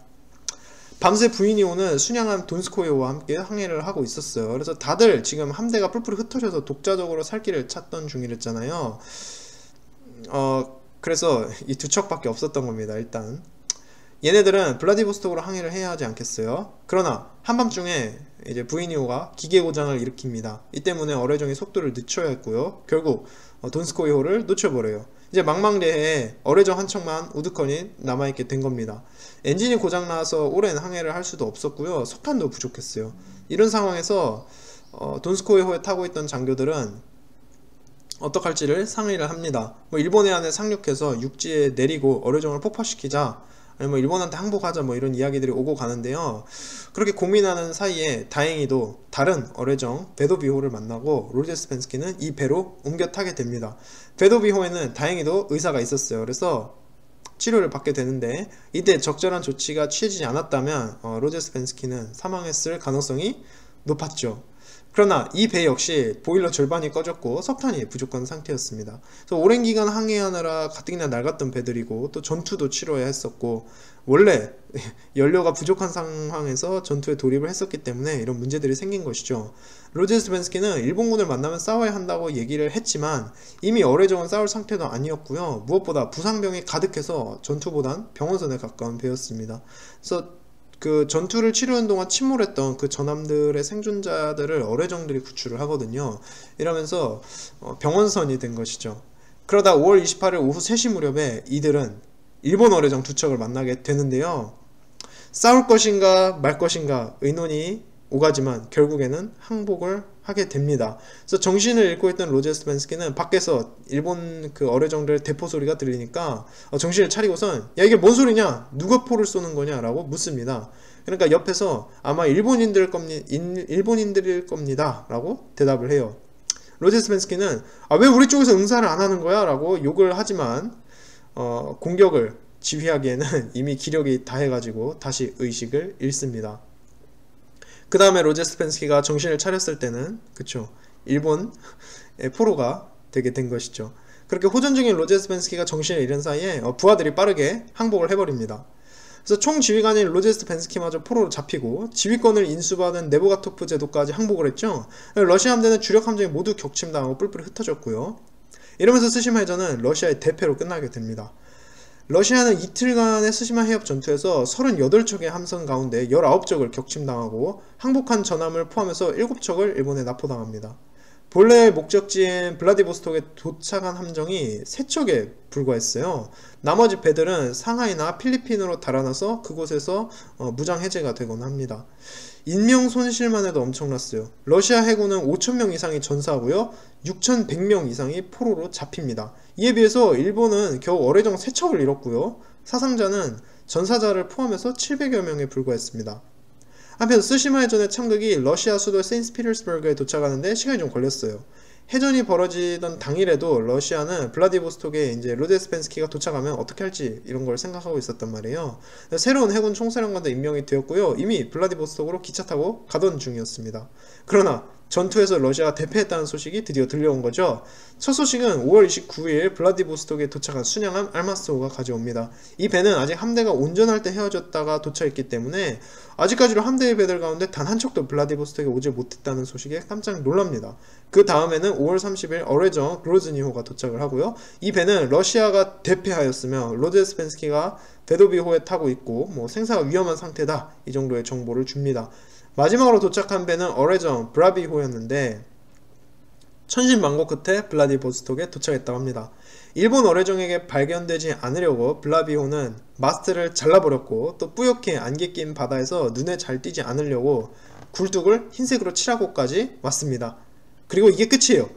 밤새 부인이오는 순양함 돈스코이호와 함께 항해를 하고 있었어요. 그래서 다들 지금 함대가 뿔뿔이 흩어져서 독자적으로 살 길을 찾던 중이랬잖아요. 그래서 이 두 척밖에 없었던 겁니다. 일단 얘네들은 블라디보스톡으로 항해를 해야 하지 않겠어요? 그러나 한밤중에 이제 부인이오가 기계 고장을 일으킵니다. 이 때문에 어뢰정이 속도를 늦춰야 했고요. 결국 돈스코이호를 놓쳐버려요. 이제 망망대해에 어뢰정 한 척만 우두커니 남아있게 된 겁니다. 엔진이 고장나서 오랜 항해를 할 수도 없었고요. 석탄도 부족했어요. 이런 상황에서 돈스코이호에 타고 있던 장교들은 어떡할지를 상의를 합니다. 일본 해안에 상륙해서 육지에 내리고 어뢰정을 폭파시키자, 아니면 일본한테 항복하자, 이런 이야기들이 오고 가는데요. 그렇게 고민하는 사이에 다행히도 다른 어뢰정 베도비호를 만나고 로제스 벤스키는 이 배로 옮겨 타게 됩니다. 베도비호에는 다행히도 의사가 있었어요. 그래서 치료를 받게 되는데 이때 적절한 조치가 취해지지 않았다면 로제스 벤스키는 사망했을 가능성이 높았죠. 그러나 이 배 역시 보일러 절반이 꺼졌고 석탄이 부족한 상태였습니다. 그래서 오랜 기간 항해하느라 가뜩이나 낡았던 배들이고 또 전투도 치러야 했었고 원래 연료가 부족한 상황에서 전투에 돌입을 했었기 때문에 이런 문제들이 생긴 것이죠. 로제스 벤스키는 일본군을 만나면 싸워야 한다고 얘기를 했지만 이미 어뢰정은 싸울 상태도 아니었고요. 무엇보다 부상병이 가득해서 전투보단 병원선에 가까운 배였습니다. 그래서 그 전투를 치르는 동안 침몰했던 그 전함들의 생존자들을 어뢰정들이 구출을 하거든요. 이러면서 병원선이 된 것이죠. 그러다 5월 28일 오후 3시 무렵에 이들은 일본 어뢰정 두 척을 만나게 되는데요. 싸울 것인가 말 것인가 의논이 오가지만 결국에는 항복을 하게 됩니다. 그래서 정신을 잃고 있던 로제스 벤스키는 밖에서 일본 그 어뢰정들 대포 소리가 들리니까 정신을 차리고선 야 이게 뭔 소리냐? 누가 포를 쏘는 거냐? 라고 묻습니다. 그러니까 옆에서 아마 일본인들일 겁니다 라고 대답을 해요. 로제스 벤스키는 왜 우리 쪽에서 응사를 안 하는 거야? 라고 욕을 하지만 공격을 지휘하기에는 이미 기력이 다해가지고 다시 의식을 잃습니다. 그 다음에 로제스 벤스키가 정신을 차렸을 때는 일본의 포로가 되게 된 것이죠. 그렇게 호전 중인 로제스 벤스키가 정신을 잃은 사이에 부하들이 빠르게 항복을 해버립니다. 그래서 총지휘관인 로제스트벤스키마저 포로로 잡히고 지휘권을 인수받은 네보가토프 제도까지 항복을 했죠. 러시아 함대는 주력 함정이 모두 격침당하고 뿔뿔이 흩어졌고요. 이러면서 스시마 해전은 러시아의 대패로 끝나게 됩니다. 러시아는 이틀간의 스시마 해협 전투에서 38척의 함선 가운데 19척을 격침당하고 항복한 전함을 포함해서 7척을 일본에 납포당합니다. 본래 목적지인 블라디보스톡에 도착한 함정이 3척에 불과했어요. 나머지 배들은 상하이나 필리핀으로 달아나서 그곳에서 무장 해제가 되곤 합니다. 인명 손실만 해도 엄청났어요. 러시아 해군은 5,000명 이상이 전사하고요, 6,100명 이상이 포로로 잡힙니다. 이에 비해서 일본은 겨우 어뢰정 3척을 잃었고요, 사상자는 전사자를 포함해서 700여 명에 불과했습니다. 한편 스시마 해전의 참극이 러시아 수도 세인트피터스버그에 도착하는데 시간이 좀 걸렸어요. 해전이 벌어지던 당일에도 러시아는 블라디보스톡에 이제 로제스펜스키가 도착하면 어떻게 할지 이런 걸 생각하고 있었단 말이에요. 새로운 해군 총사령관도 임명이 되었고요, 이미 블라디보스톡으로 기차 타고 가던 중이었습니다. 그러나 전투에서 러시아가 대패했다는 소식이 드디어 들려온 거죠. 첫 소식은 5월 29일 블라디보스톡에 도착한 순양함 알마스호가 가져옵니다. 이 배는 아직 함대가 온전할 때 헤어졌다가 도착했기 때문에 아직까지도 함대의 배들 가운데 단 한 척도 블라디보스톡에 오지 못했다는 소식에 깜짝 놀랍니다. 그 다음에는 5월 30일 어뢰정 그로즈니호가 도착을 하고요, 이 배는 러시아가 대패하였으며 로제스펜스키가 베도비호에 타고 있고 생사가 위험한 상태다, 이 정도의 정보를 줍니다. 마지막으로 도착한 배는 어뢰정 브라비호였는데 천신만고 끝에 블라디보스톡에 도착했다고 합니다. 일본 어뢰정에게 발견되지 않으려고 블라비호는 마스트를 잘라버렸고, 또 뿌옇게 안개 낀 바다에서 눈에 잘 띄지 않으려고 굴뚝을 흰색으로 칠하고까지 왔습니다. 그리고 이게 끝이에요.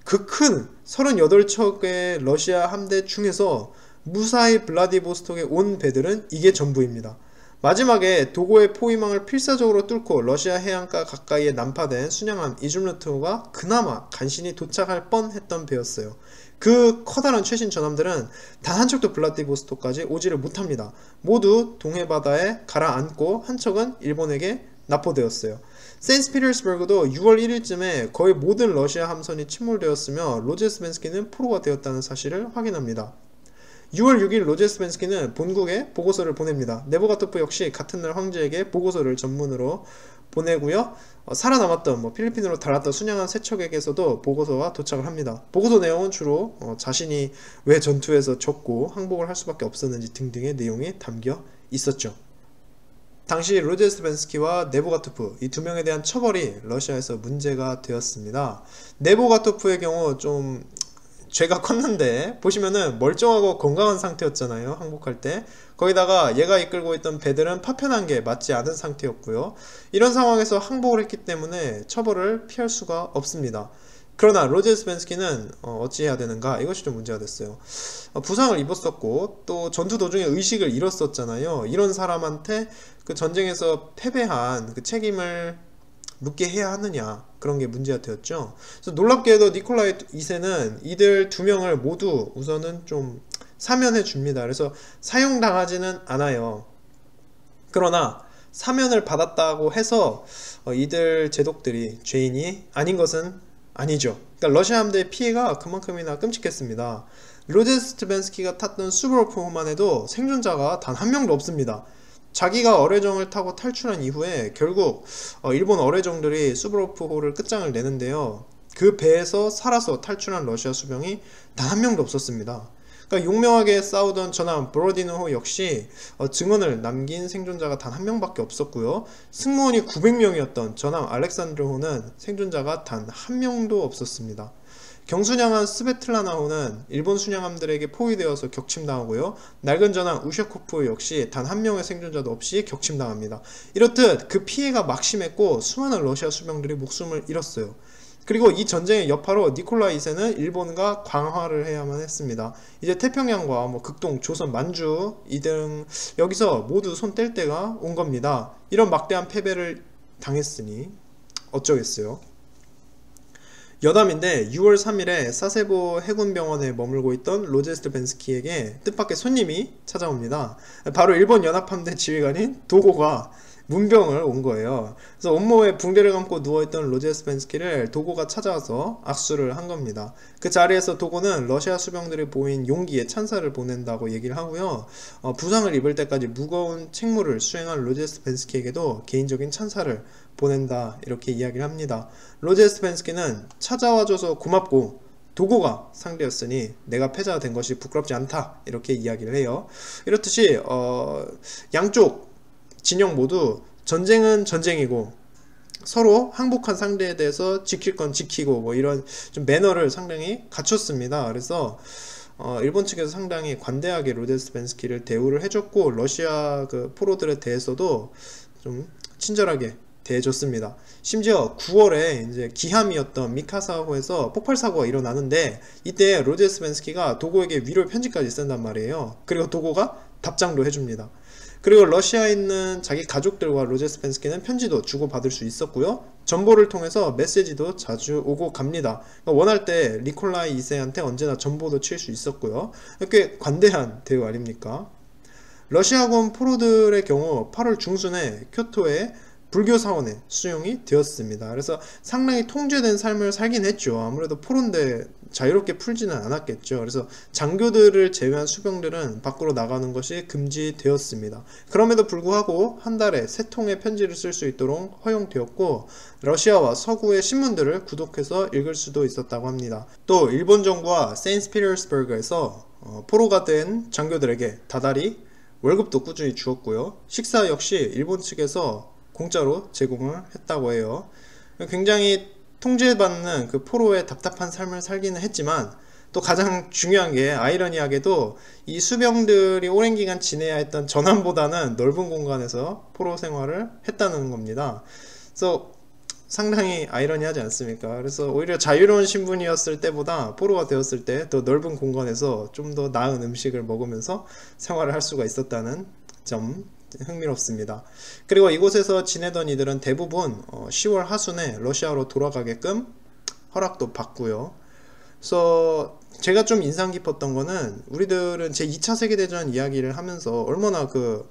그 큰 38척의 러시아 함대 중에서 무사히 블라디보스톡에 온 배들은 이게 전부입니다. 마지막에 도고의 포위망을 필사적으로 뚫고 러시아 해안가 가까이에 난파된 순양함 이줌르트호가 그나마 간신히 도착할 뻔했던 배였어요. 그 커다란 최신 전함들은 단 한 척도 블라디보스톡까지 오지를 못합니다. 모두 동해바다에 가라앉고 한 척은 일본에게 납포되었어요. 세인트피터스버그도 6월 1일쯤에 거의 모든 러시아 함선이 침몰되었으며 로제스벤스키는 포로가 되었다는 사실을 확인합니다. 6월 6일 로제스벤스키는 본국에 보고서를 보냅니다. 네보가토프 역시 같은 날 황제에게 보고서를 전문으로 보내고요, 살아남았던 필리핀으로 달았던 순양함 3척에게서도 보고서가 도착을 합니다. 보고서 내용은 주로 자신이 왜 전투에서 졌고 항복을 할 수밖에 없었는지 등등의 내용이 담겨 있었죠. 당시 로제스벤스키와 네보가토프, 이 두 명에 대한 처벌이 러시아에서 문제가 되었습니다. 네보가토프의 경우 좀 죄가 컸는데, 보시면은 멀쩡하고 건강한 상태였잖아요, 항복할 때. 거기다가 얘가 이끌고 있던 배들은 파편한 게 맞지 않은 상태였고요. 이런 상황에서 항복을 했기 때문에 처벌을 피할 수가 없습니다. 그러나 로제스벤스키는 어찌해야 되는가, 이것이 좀 문제가 됐어요. 부상을 입었었고 또 전투 도중에 의식을 잃었었잖아요. 이런 사람한테 그 전쟁에서 패배한 그 책임을 묻게 해야 하느냐, 그런 게 문제가 되었죠. 그래서 놀랍게도 니콜라이 2세는 이들 두 명을 모두 우선은 좀 사면해 줍니다. 그래서 사형당하지는 않아요. 그러나 사면을 받았다고 해서 이들 제독들이 죄인이 아닌 것은 아니죠. 그러니까 러시아 함대의 피해가 그만큼이나 끔찍했습니다. 로제스벤스키가 탔던 수브로프호만 해도 생존자가 단 한 명도 없습니다. 자기가 어뢰정을 타고 탈출한 이후에 결국 일본 어뢰정들이 수브로프호를 끝장을 내는데요, 그 배에서 살아서 탈출한 러시아 수병이 단 한 명도 없었습니다. 그러니까 용맹하게 싸우던 전함 보로디노호 역시 증언을 남긴 생존자가 단 한 명밖에 없었고요, 승무원이 900명이었던 전함 알렉산드르호는 생존자가 단 한 명도 없었습니다. 경순양함 스베틀라나호는 일본 순양함들에게 포위되어서 격침당하고요, 낡은 전함 우샤코프 역시 단 한 명의 생존자도 없이 격침당합니다. 이렇듯 그 피해가 막심했고 수많은 러시아 수병들이 목숨을 잃었어요. 그리고 이 전쟁의 여파로 니콜라이 2세는 일본과 광화를 해야만 했습니다. 이제 태평양과 극동, 조선, 만주 이등 여기서 모두 손 뗄 때가 온 겁니다. 이런 막대한 패배를 당했으니 어쩌겠어요. 여담인데 6월 3일에 사세보 해군병원에 머물고 있던 로제스벤스키에게 뜻밖의 손님이 찾아옵니다. 바로 일본 연합함대 지휘관인 도고가 문병을 온 거예요. 그래서 온몸에 붕대를 감고 누워있던 로제스펜스키를 도고가 찾아와서 악수를 한 겁니다. 그 자리에서 도고는 러시아 수병들이 보인 용기에 찬사를 보낸다고 얘기를 하고요. 부상을 입을 때까지 무거운 책무를 수행한 로제스펜스키에게도 개인적인 찬사를 보낸다, 이렇게 이야기를 합니다. 로제스펜스키는 찾아와줘서 고맙고 도고가 상대였으니 내가 패자가 된 것이 부끄럽지 않다, 이렇게 이야기를 해요. 이렇듯이 양쪽 진영 모두 전쟁은 전쟁이고 서로 항복한 상대에 대해서 지킬 건 지키고 뭐 이런 좀 매너를 상당히 갖췄습니다. 그래서 일본 측에서 상당히 관대하게 로제스펜스키를 대우를 해줬고 러시아 그 포로들에 대해서도 좀 친절하게 대해줬습니다. 심지어 9월에 이제 기함이었던 미카사호에서 폭발 사고가 일어나는데 이때 로제스펜스키가 도고에게 위로 편지까지 쓴단 말이에요. 그리고 도고가 답장도 해줍니다. 그리고 러시아에 있는 자기 가족들과 로제스펜스키는 편지도 주고받을 수 있었고요. 전보를 통해서 메시지도 자주 오고 갑니다. 그러니까 원할 때 니콜라이 2세한테 언제나 전보도 칠 수 있었고요. 꽤 관대한 대우 아닙니까? 러시아군 포로들의 경우 8월 중순에 교토에 불교 사원에 수용이 되었습니다. 그래서 상당히 통제된 삶을 살긴 했죠. 아무래도 포로인데 자유롭게 풀지는 않았겠죠. 그래서 장교들을 제외한 수병들은 밖으로 나가는 것이 금지되었습니다. 그럼에도 불구하고 한 달에 3통의 편지를 쓸 수 있도록 허용되었고 러시아와 서구의 신문들을 구독해서 읽을 수도 있었다고 합니다. 또 일본 정부와 세인트피터스버그에서 포로가 된 장교들에게 다달이 월급도 꾸준히 주었고요. 식사 역시 일본 측에서 공짜로 제공을 했다고 해요. 굉장히 통제받는 그 포로의 답답한 삶을 살기는 했지만 또 가장 중요한 게 아이러니하게도 이 수병들이 오랜 기간 지내야 했던 전함보다는 넓은 공간에서 포로 생활을 했다는 겁니다. 그래서 상당히 아이러니하지 않습니까? 그래서 오히려 자유로운 신분이었을 때보다 포로가 되었을 때 더 넓은 공간에서 좀 더 나은 음식을 먹으면서 생활을 할 수가 있었다는 점 흥미롭습니다. 그리고 이곳에서 지내던 이들은 대부분 10월 하순에 러시아로 돌아가게끔 허락도 받고요. 그래서 제가 좀 인상 깊었던 거는 우리들은 제2차 세계대전 이야기를 하면서 얼마나 그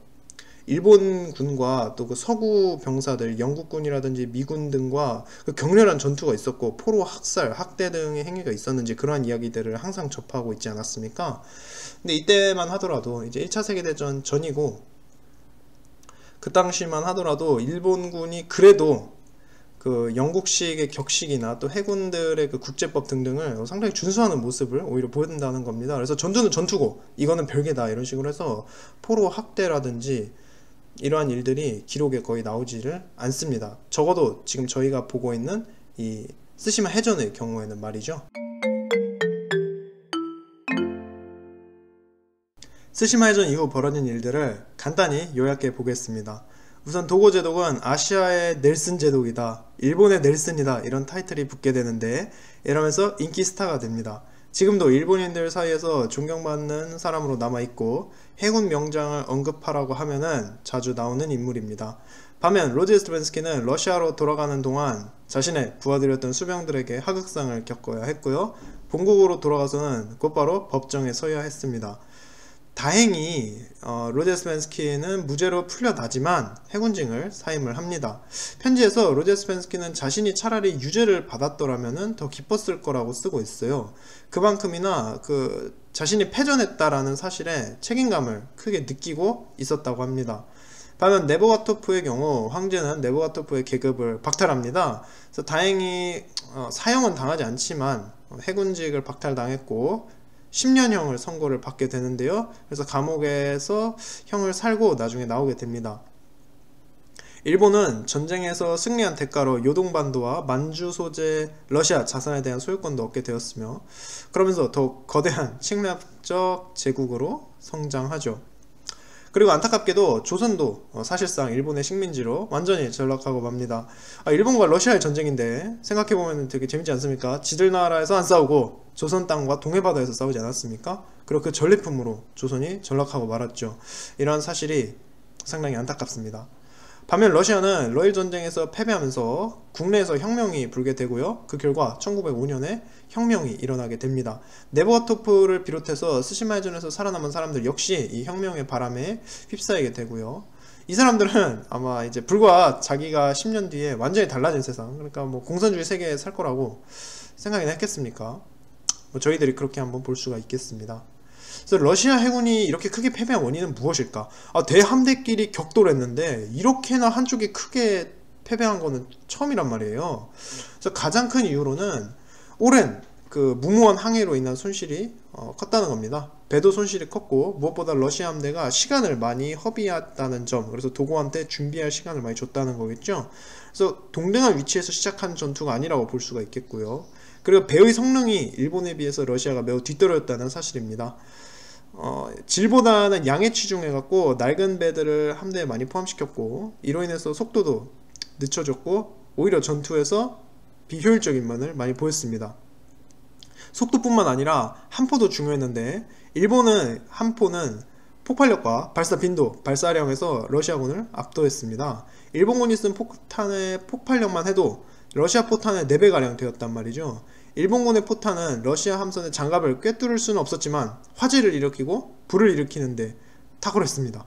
일본군과 또 그 서구 병사들, 영국군이라든지 미군 등과 그 격렬한 전투가 있었고 포로 학살, 학대 등의 행위가 있었는지 그러한 이야기들을 항상 접하고 있지 않았습니까? 근데 이때만 하더라도 이제 1차 세계대전 전이고 그 당시만 하더라도 일본군이 그래도 그 영국식의 격식이나 또 해군들의 그 국제법 등등을 상당히 준수하는 모습을 오히려 보여준다는 겁니다. 그래서 전투는 전투고 이거는 별개다, 이런 식으로 해서 포로 학대라든지 이러한 일들이 기록에 거의 나오지를 않습니다. 적어도 지금 저희가 보고 있는 이 쓰시마 해전의 경우에는 말이죠. 쓰시마 해전 이후 벌어진 일들을 간단히 요약해 보겠습니다. 우선 도고 제독은 아시아의 넬슨 제독이다, 일본의 넬슨이다, 이런 타이틀이 붙게 되는데 이러면서 인기 스타가 됩니다. 지금도 일본인들 사이에서 존경받는 사람으로 남아있고 해군 명장을 언급하라고 하면은 자주 나오는 인물입니다. 반면 로제스펜스키는 러시아로 돌아가는 동안 자신의 부하들이었던 수병들에게 하극상을 겪어야 했고요. 본국으로 돌아가서는 곧바로 법정에 서야 했습니다. 다행히 로제스펜스키는 무죄로 풀려나지만 해군징을 사임을 합니다. 편지에서 로제스펜스키는 자신이 차라리 유죄를 받았더라면 더 기뻤을 거라고 쓰고 있어요. 그만큼이나 그 자신이 패전했다라는 사실에 책임감을 크게 느끼고 있었다고 합니다. 반면 네보가토프의 경우 황제는 네보가토프의 계급을 박탈합니다. 그래서 다행히 사형은 당하지 않지만 해군직을 박탈당했고 10년형을 선고를 받게 되는데요. 그래서 감옥에서 형을 살고 나중에 나오게 됩니다. 일본은 전쟁에서 승리한 대가로 요동반도와 만주 소재 러시아 자산에 대한 소유권도 얻게 되었으며 그러면서 더욱 거대한 침략적 제국으로 성장하죠. 그리고 안타깝게도 조선도 사실상 일본의 식민지로 완전히 전락하고 맙니다. 일본과 러시아의 전쟁인데 생각해보면 되게 재밌지 않습니까? 지들 나라에서 안 싸우고 조선 땅과 동해바다에서 싸우지 않았습니까? 그리고 그 전리품으로 조선이 전락하고 말았죠. 이러한 사실이 상당히 안타깝습니다. 반면 러시아는 러일 전쟁에서 패배하면서 국내에서 혁명이 불게 되고요. 그 결과 1905년에 혁명이 일어나게 됩니다. 네보가토프를 비롯해서 스시마 해전에서 살아남은 사람들 역시 이 혁명의 바람에 휩싸이게 되고요. 이 사람들은 아마 이제 불과 자기가 10년 뒤에 완전히 달라진 세상, 그러니까 뭐 공산주의 세계에 살 거라고 생각이나 했겠습니까? 뭐 저희들이 그렇게 한번 볼 수가 있겠습니다. 그래서 러시아 해군이 이렇게 크게 패배한 원인은 무엇일까? 대함대끼리 격돌했는데 이렇게나 한쪽이 크게 패배한 거는 처음이란 말이에요. 그래서 가장 큰 이유로는 오랜 그 무모한 항해로 인한 손실이 컸다는 겁니다. 배도 손실이 컸고 무엇보다 러시아 함대가 시간을 많이 허비했다는 점, 그래서 도고한테 준비할 시간을 많이 줬다는 거겠죠. 그래서 동등한 위치에서 시작한 전투가 아니라고 볼 수가 있겠고요. 그리고 배의 성능이 일본에 비해서 러시아가 매우 뒤떨어졌다는 사실입니다. 질보다는 양에 치중해갖고 낡은 배들을 함대에 많이 포함시켰고, 이로 인해서 속도도 늦춰졌고 오히려 전투에서 비효율적인 면을 많이 보였습니다. 속도뿐만 아니라 함포도 중요했는데 일본은 함포는 폭발력과 발사 빈도, 발사량에서 러시아군을 압도했습니다. 일본군이 쓴 포탄의 폭발력만 해도 러시아 포탄의 4배가량 되었단 말이죠. 일본군의 포탄은 러시아 함선의 장갑을 꿰뚫을 수는 없었지만 화재를 일으키고 불을 일으키는데 탁월했습니다.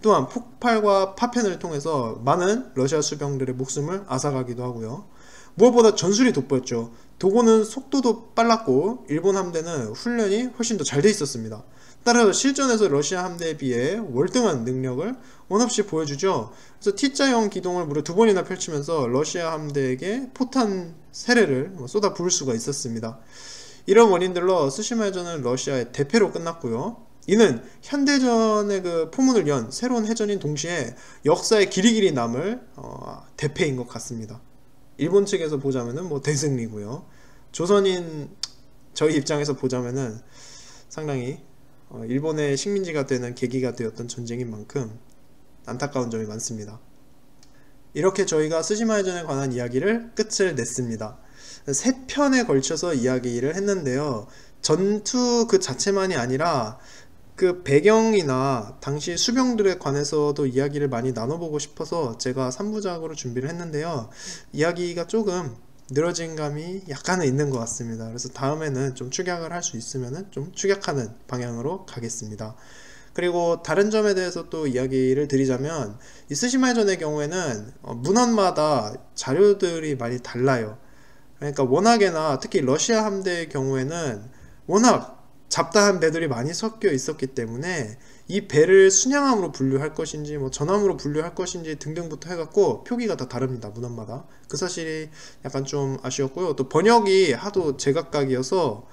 또한 폭발과 파편을 통해서 많은 러시아 수병들의 목숨을 앗아가기도 하고요. 무엇보다 전술이 돋보였죠. 도고는 속도도 빨랐고 일본 함대는 훈련이 훨씬 더 잘 돼 있었습니다. 따라서 실전에서 러시아 함대에 비해 월등한 능력을 원없이 보여주죠. 그래서 T자형 기동을 무려 2번이나 펼치면서 러시아 함대에게 포탄 세례를 쏟아 부을 수가 있었습니다. 이런 원인들로 스시마 해전은 러시아의 대패로 끝났고요. 이는 현대전의 그 포문을 연 새로운 해전인 동시에 역사에 길이길이 남을 대패인 것 같습니다. 일본 측에서 보자면은 뭐 대승리고요. 조선인 저희 입장에서 보자면은 상당히 일본의 식민지가 되는 계기가 되었던 전쟁인 만큼 안타까운 점이 많습니다. 이렇게 저희가 스시마 해전에 관한 이야기를 끝을 냈습니다. 3편에 걸쳐서 이야기를 했는데요. 전투 그 자체만이 아니라 그 배경이나 당시 수병들에 관해서도 이야기를 많이 나눠보고 싶어서 제가 3부작으로 준비를 했는데요. 이야기가 조금 늘어진 감이 약간은 있는 것 같습니다. 그래서 다음에는 좀 축약을 할 수 있으면 좀 축약하는 방향으로 가겠습니다. 그리고 다른 점에 대해서 또 이야기를 드리자면 이 스시마 해전의 경우에는 문헌마다 자료들이 많이 달라요. 그러니까 워낙에나 특히 러시아 함대의 경우에는 워낙 잡다한 배들이 많이 섞여 있었기 때문에 이 배를 순양함으로 분류할 것인지 뭐 전함으로 분류할 것인지 등등부터 해갖고 표기가 다 다릅니다. 문헌마다. 그 사실이 약간 좀 아쉬웠고요. 또 번역이 하도 제각각이어서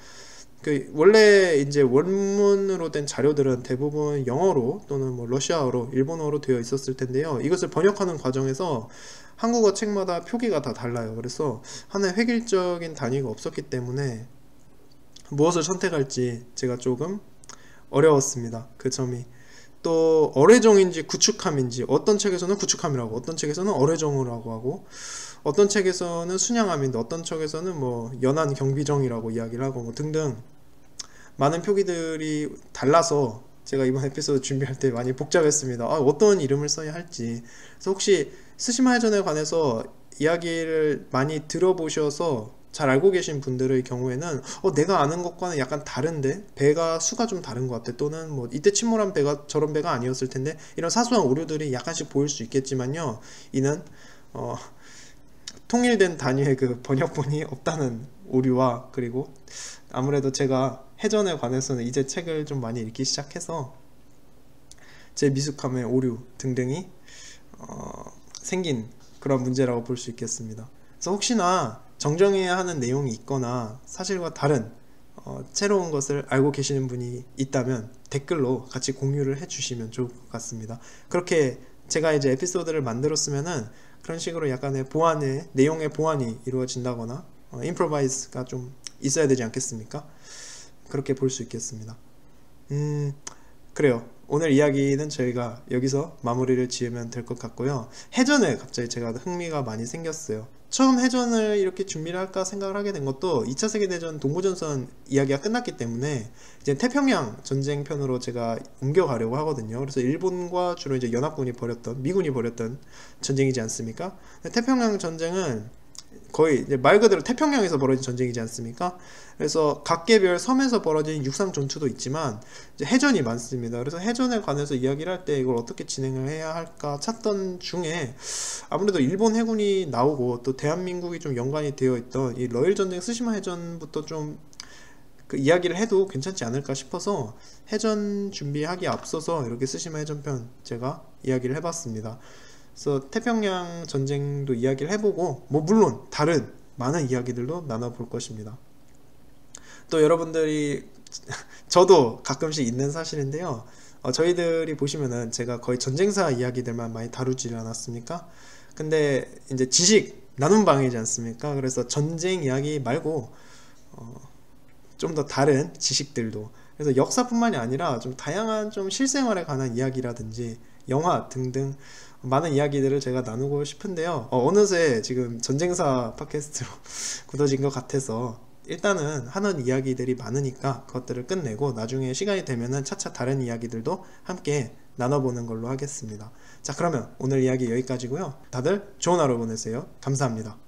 그 원래 이제 원문으로 된 자료들은 대부분 영어로 또는 뭐 러시아어로, 일본어로 되어 있었을 텐데요. 이것을 번역하는 과정에서 한국어 책마다 표기가 다 달라요. 그래서 하나의 획일적인 단위가 없었기 때문에 무엇을 선택할지 제가 조금 어려웠습니다. 그 점이. 또 어뢰정인지 구축함인지, 어떤 책에서는 구축함이라고, 어떤 책에서는 어뢰정이라고 하고, 어떤 책에서는 순양함인데 어떤 책에서는 뭐 연안 경비정이라고 이야기를 하고 뭐 등등 많은 표기들이 달라서 제가 이번 에피소드 준비할 때 많이 복잡했습니다. 어떤 이름을 써야 할지. 그래서 혹시 스시마 해전에 관해서 이야기를 많이 들어보셔서 잘 알고 계신 분들의 경우에는 내가 아는 것과는 약간 다른데 배가 수가 좀 다른 것 같아, 또는 뭐 이때 침몰한 배가 저런 배가 아니었을 텐데, 이런 사소한 오류들이 약간씩 보일 수 있겠지만요, 이는 통일된 단위의 그 번역본이 없다는 오류와, 그리고 아무래도 제가 해전에 관해서는 이제 책을 좀 많이 읽기 시작해서 제 미숙함의 오류 등등이 생긴 그런 문제라고 볼 수 있겠습니다. 그래서 혹시나 정정해야 하는 내용이 있거나 사실과 다른 새로운 것을 알고 계시는 분이 있다면 댓글로 같이 공유를 해주시면 좋을 것 같습니다. 그렇게 제가 이제 에피소드를 만들었으면은 그런 식으로 약간의 보완의 내용의 보완이 이루어진다거나 임프로바이즈가 좀 있어야 되지 않겠습니까? 그렇게 볼 수 있겠습니다. 그래요. 오늘 이야기는 저희가 여기서 마무리를 지으면 될 것 같고요. 해전에 갑자기 제가 흥미가 많이 생겼어요. 처음 해전을 이렇게 준비를 할까 생각을 하게 된 것도 2차 세계대전 동부전선 이야기가 끝났기 때문에 이제 태평양 전쟁 편으로 제가 옮겨가려고 하거든요. 그래서 일본과 주로 이제 연합군이 벌였던, 미군이 벌였던 전쟁이지 않습니까? 태평양 전쟁은 거의 이제 말 그대로 태평양에서 벌어진 전쟁이지 않습니까? 그래서 각 개별 섬에서 벌어진 육상 전투도 있지만 이제 해전이 많습니다. 그래서 해전에 관해서 이야기를 할 때 이걸 어떻게 진행을 해야 할까 찾던 중에 아무래도 일본 해군이 나오고 또 대한민국이 좀 연관이 되어 있던 이 러일 전쟁 스시마 해전부터 좀 그 이야기를 해도 괜찮지 않을까 싶어서 해전 준비하기에 앞서서 이렇게 스시마 해전편 제가 이야기를 해봤습니다. 그래서 태평양 전쟁도 이야기를 해보고 뭐 물론 다른 많은 이야기들도 나눠볼 것입니다. 또 여러분들이 저도 가끔씩 있는 사실인데요. 저희들이 보시면은 제가 거의 전쟁사 이야기들만 많이 다루지 않았습니까? 근데 이제 지식 나눔 방이지 않습니까? 그래서 전쟁 이야기 말고 좀 더 다른 지식들도, 그래서 역사뿐만이 아니라 좀 다양한 좀 실생활에 관한 이야기라든지 영화 등등 많은 이야기들을 제가 나누고 싶은데요. 어느새 지금 전쟁사 팟캐스트로 굳어진 것 같아서 일단은 하는 이야기들이 많으니까 그것들을 끝내고 나중에 시간이 되면은 차차 다른 이야기들도 함께 나눠보는 걸로 하겠습니다. 자, 그러면 오늘 이야기 여기까지고요. 다들 좋은 하루 보내세요. 감사합니다.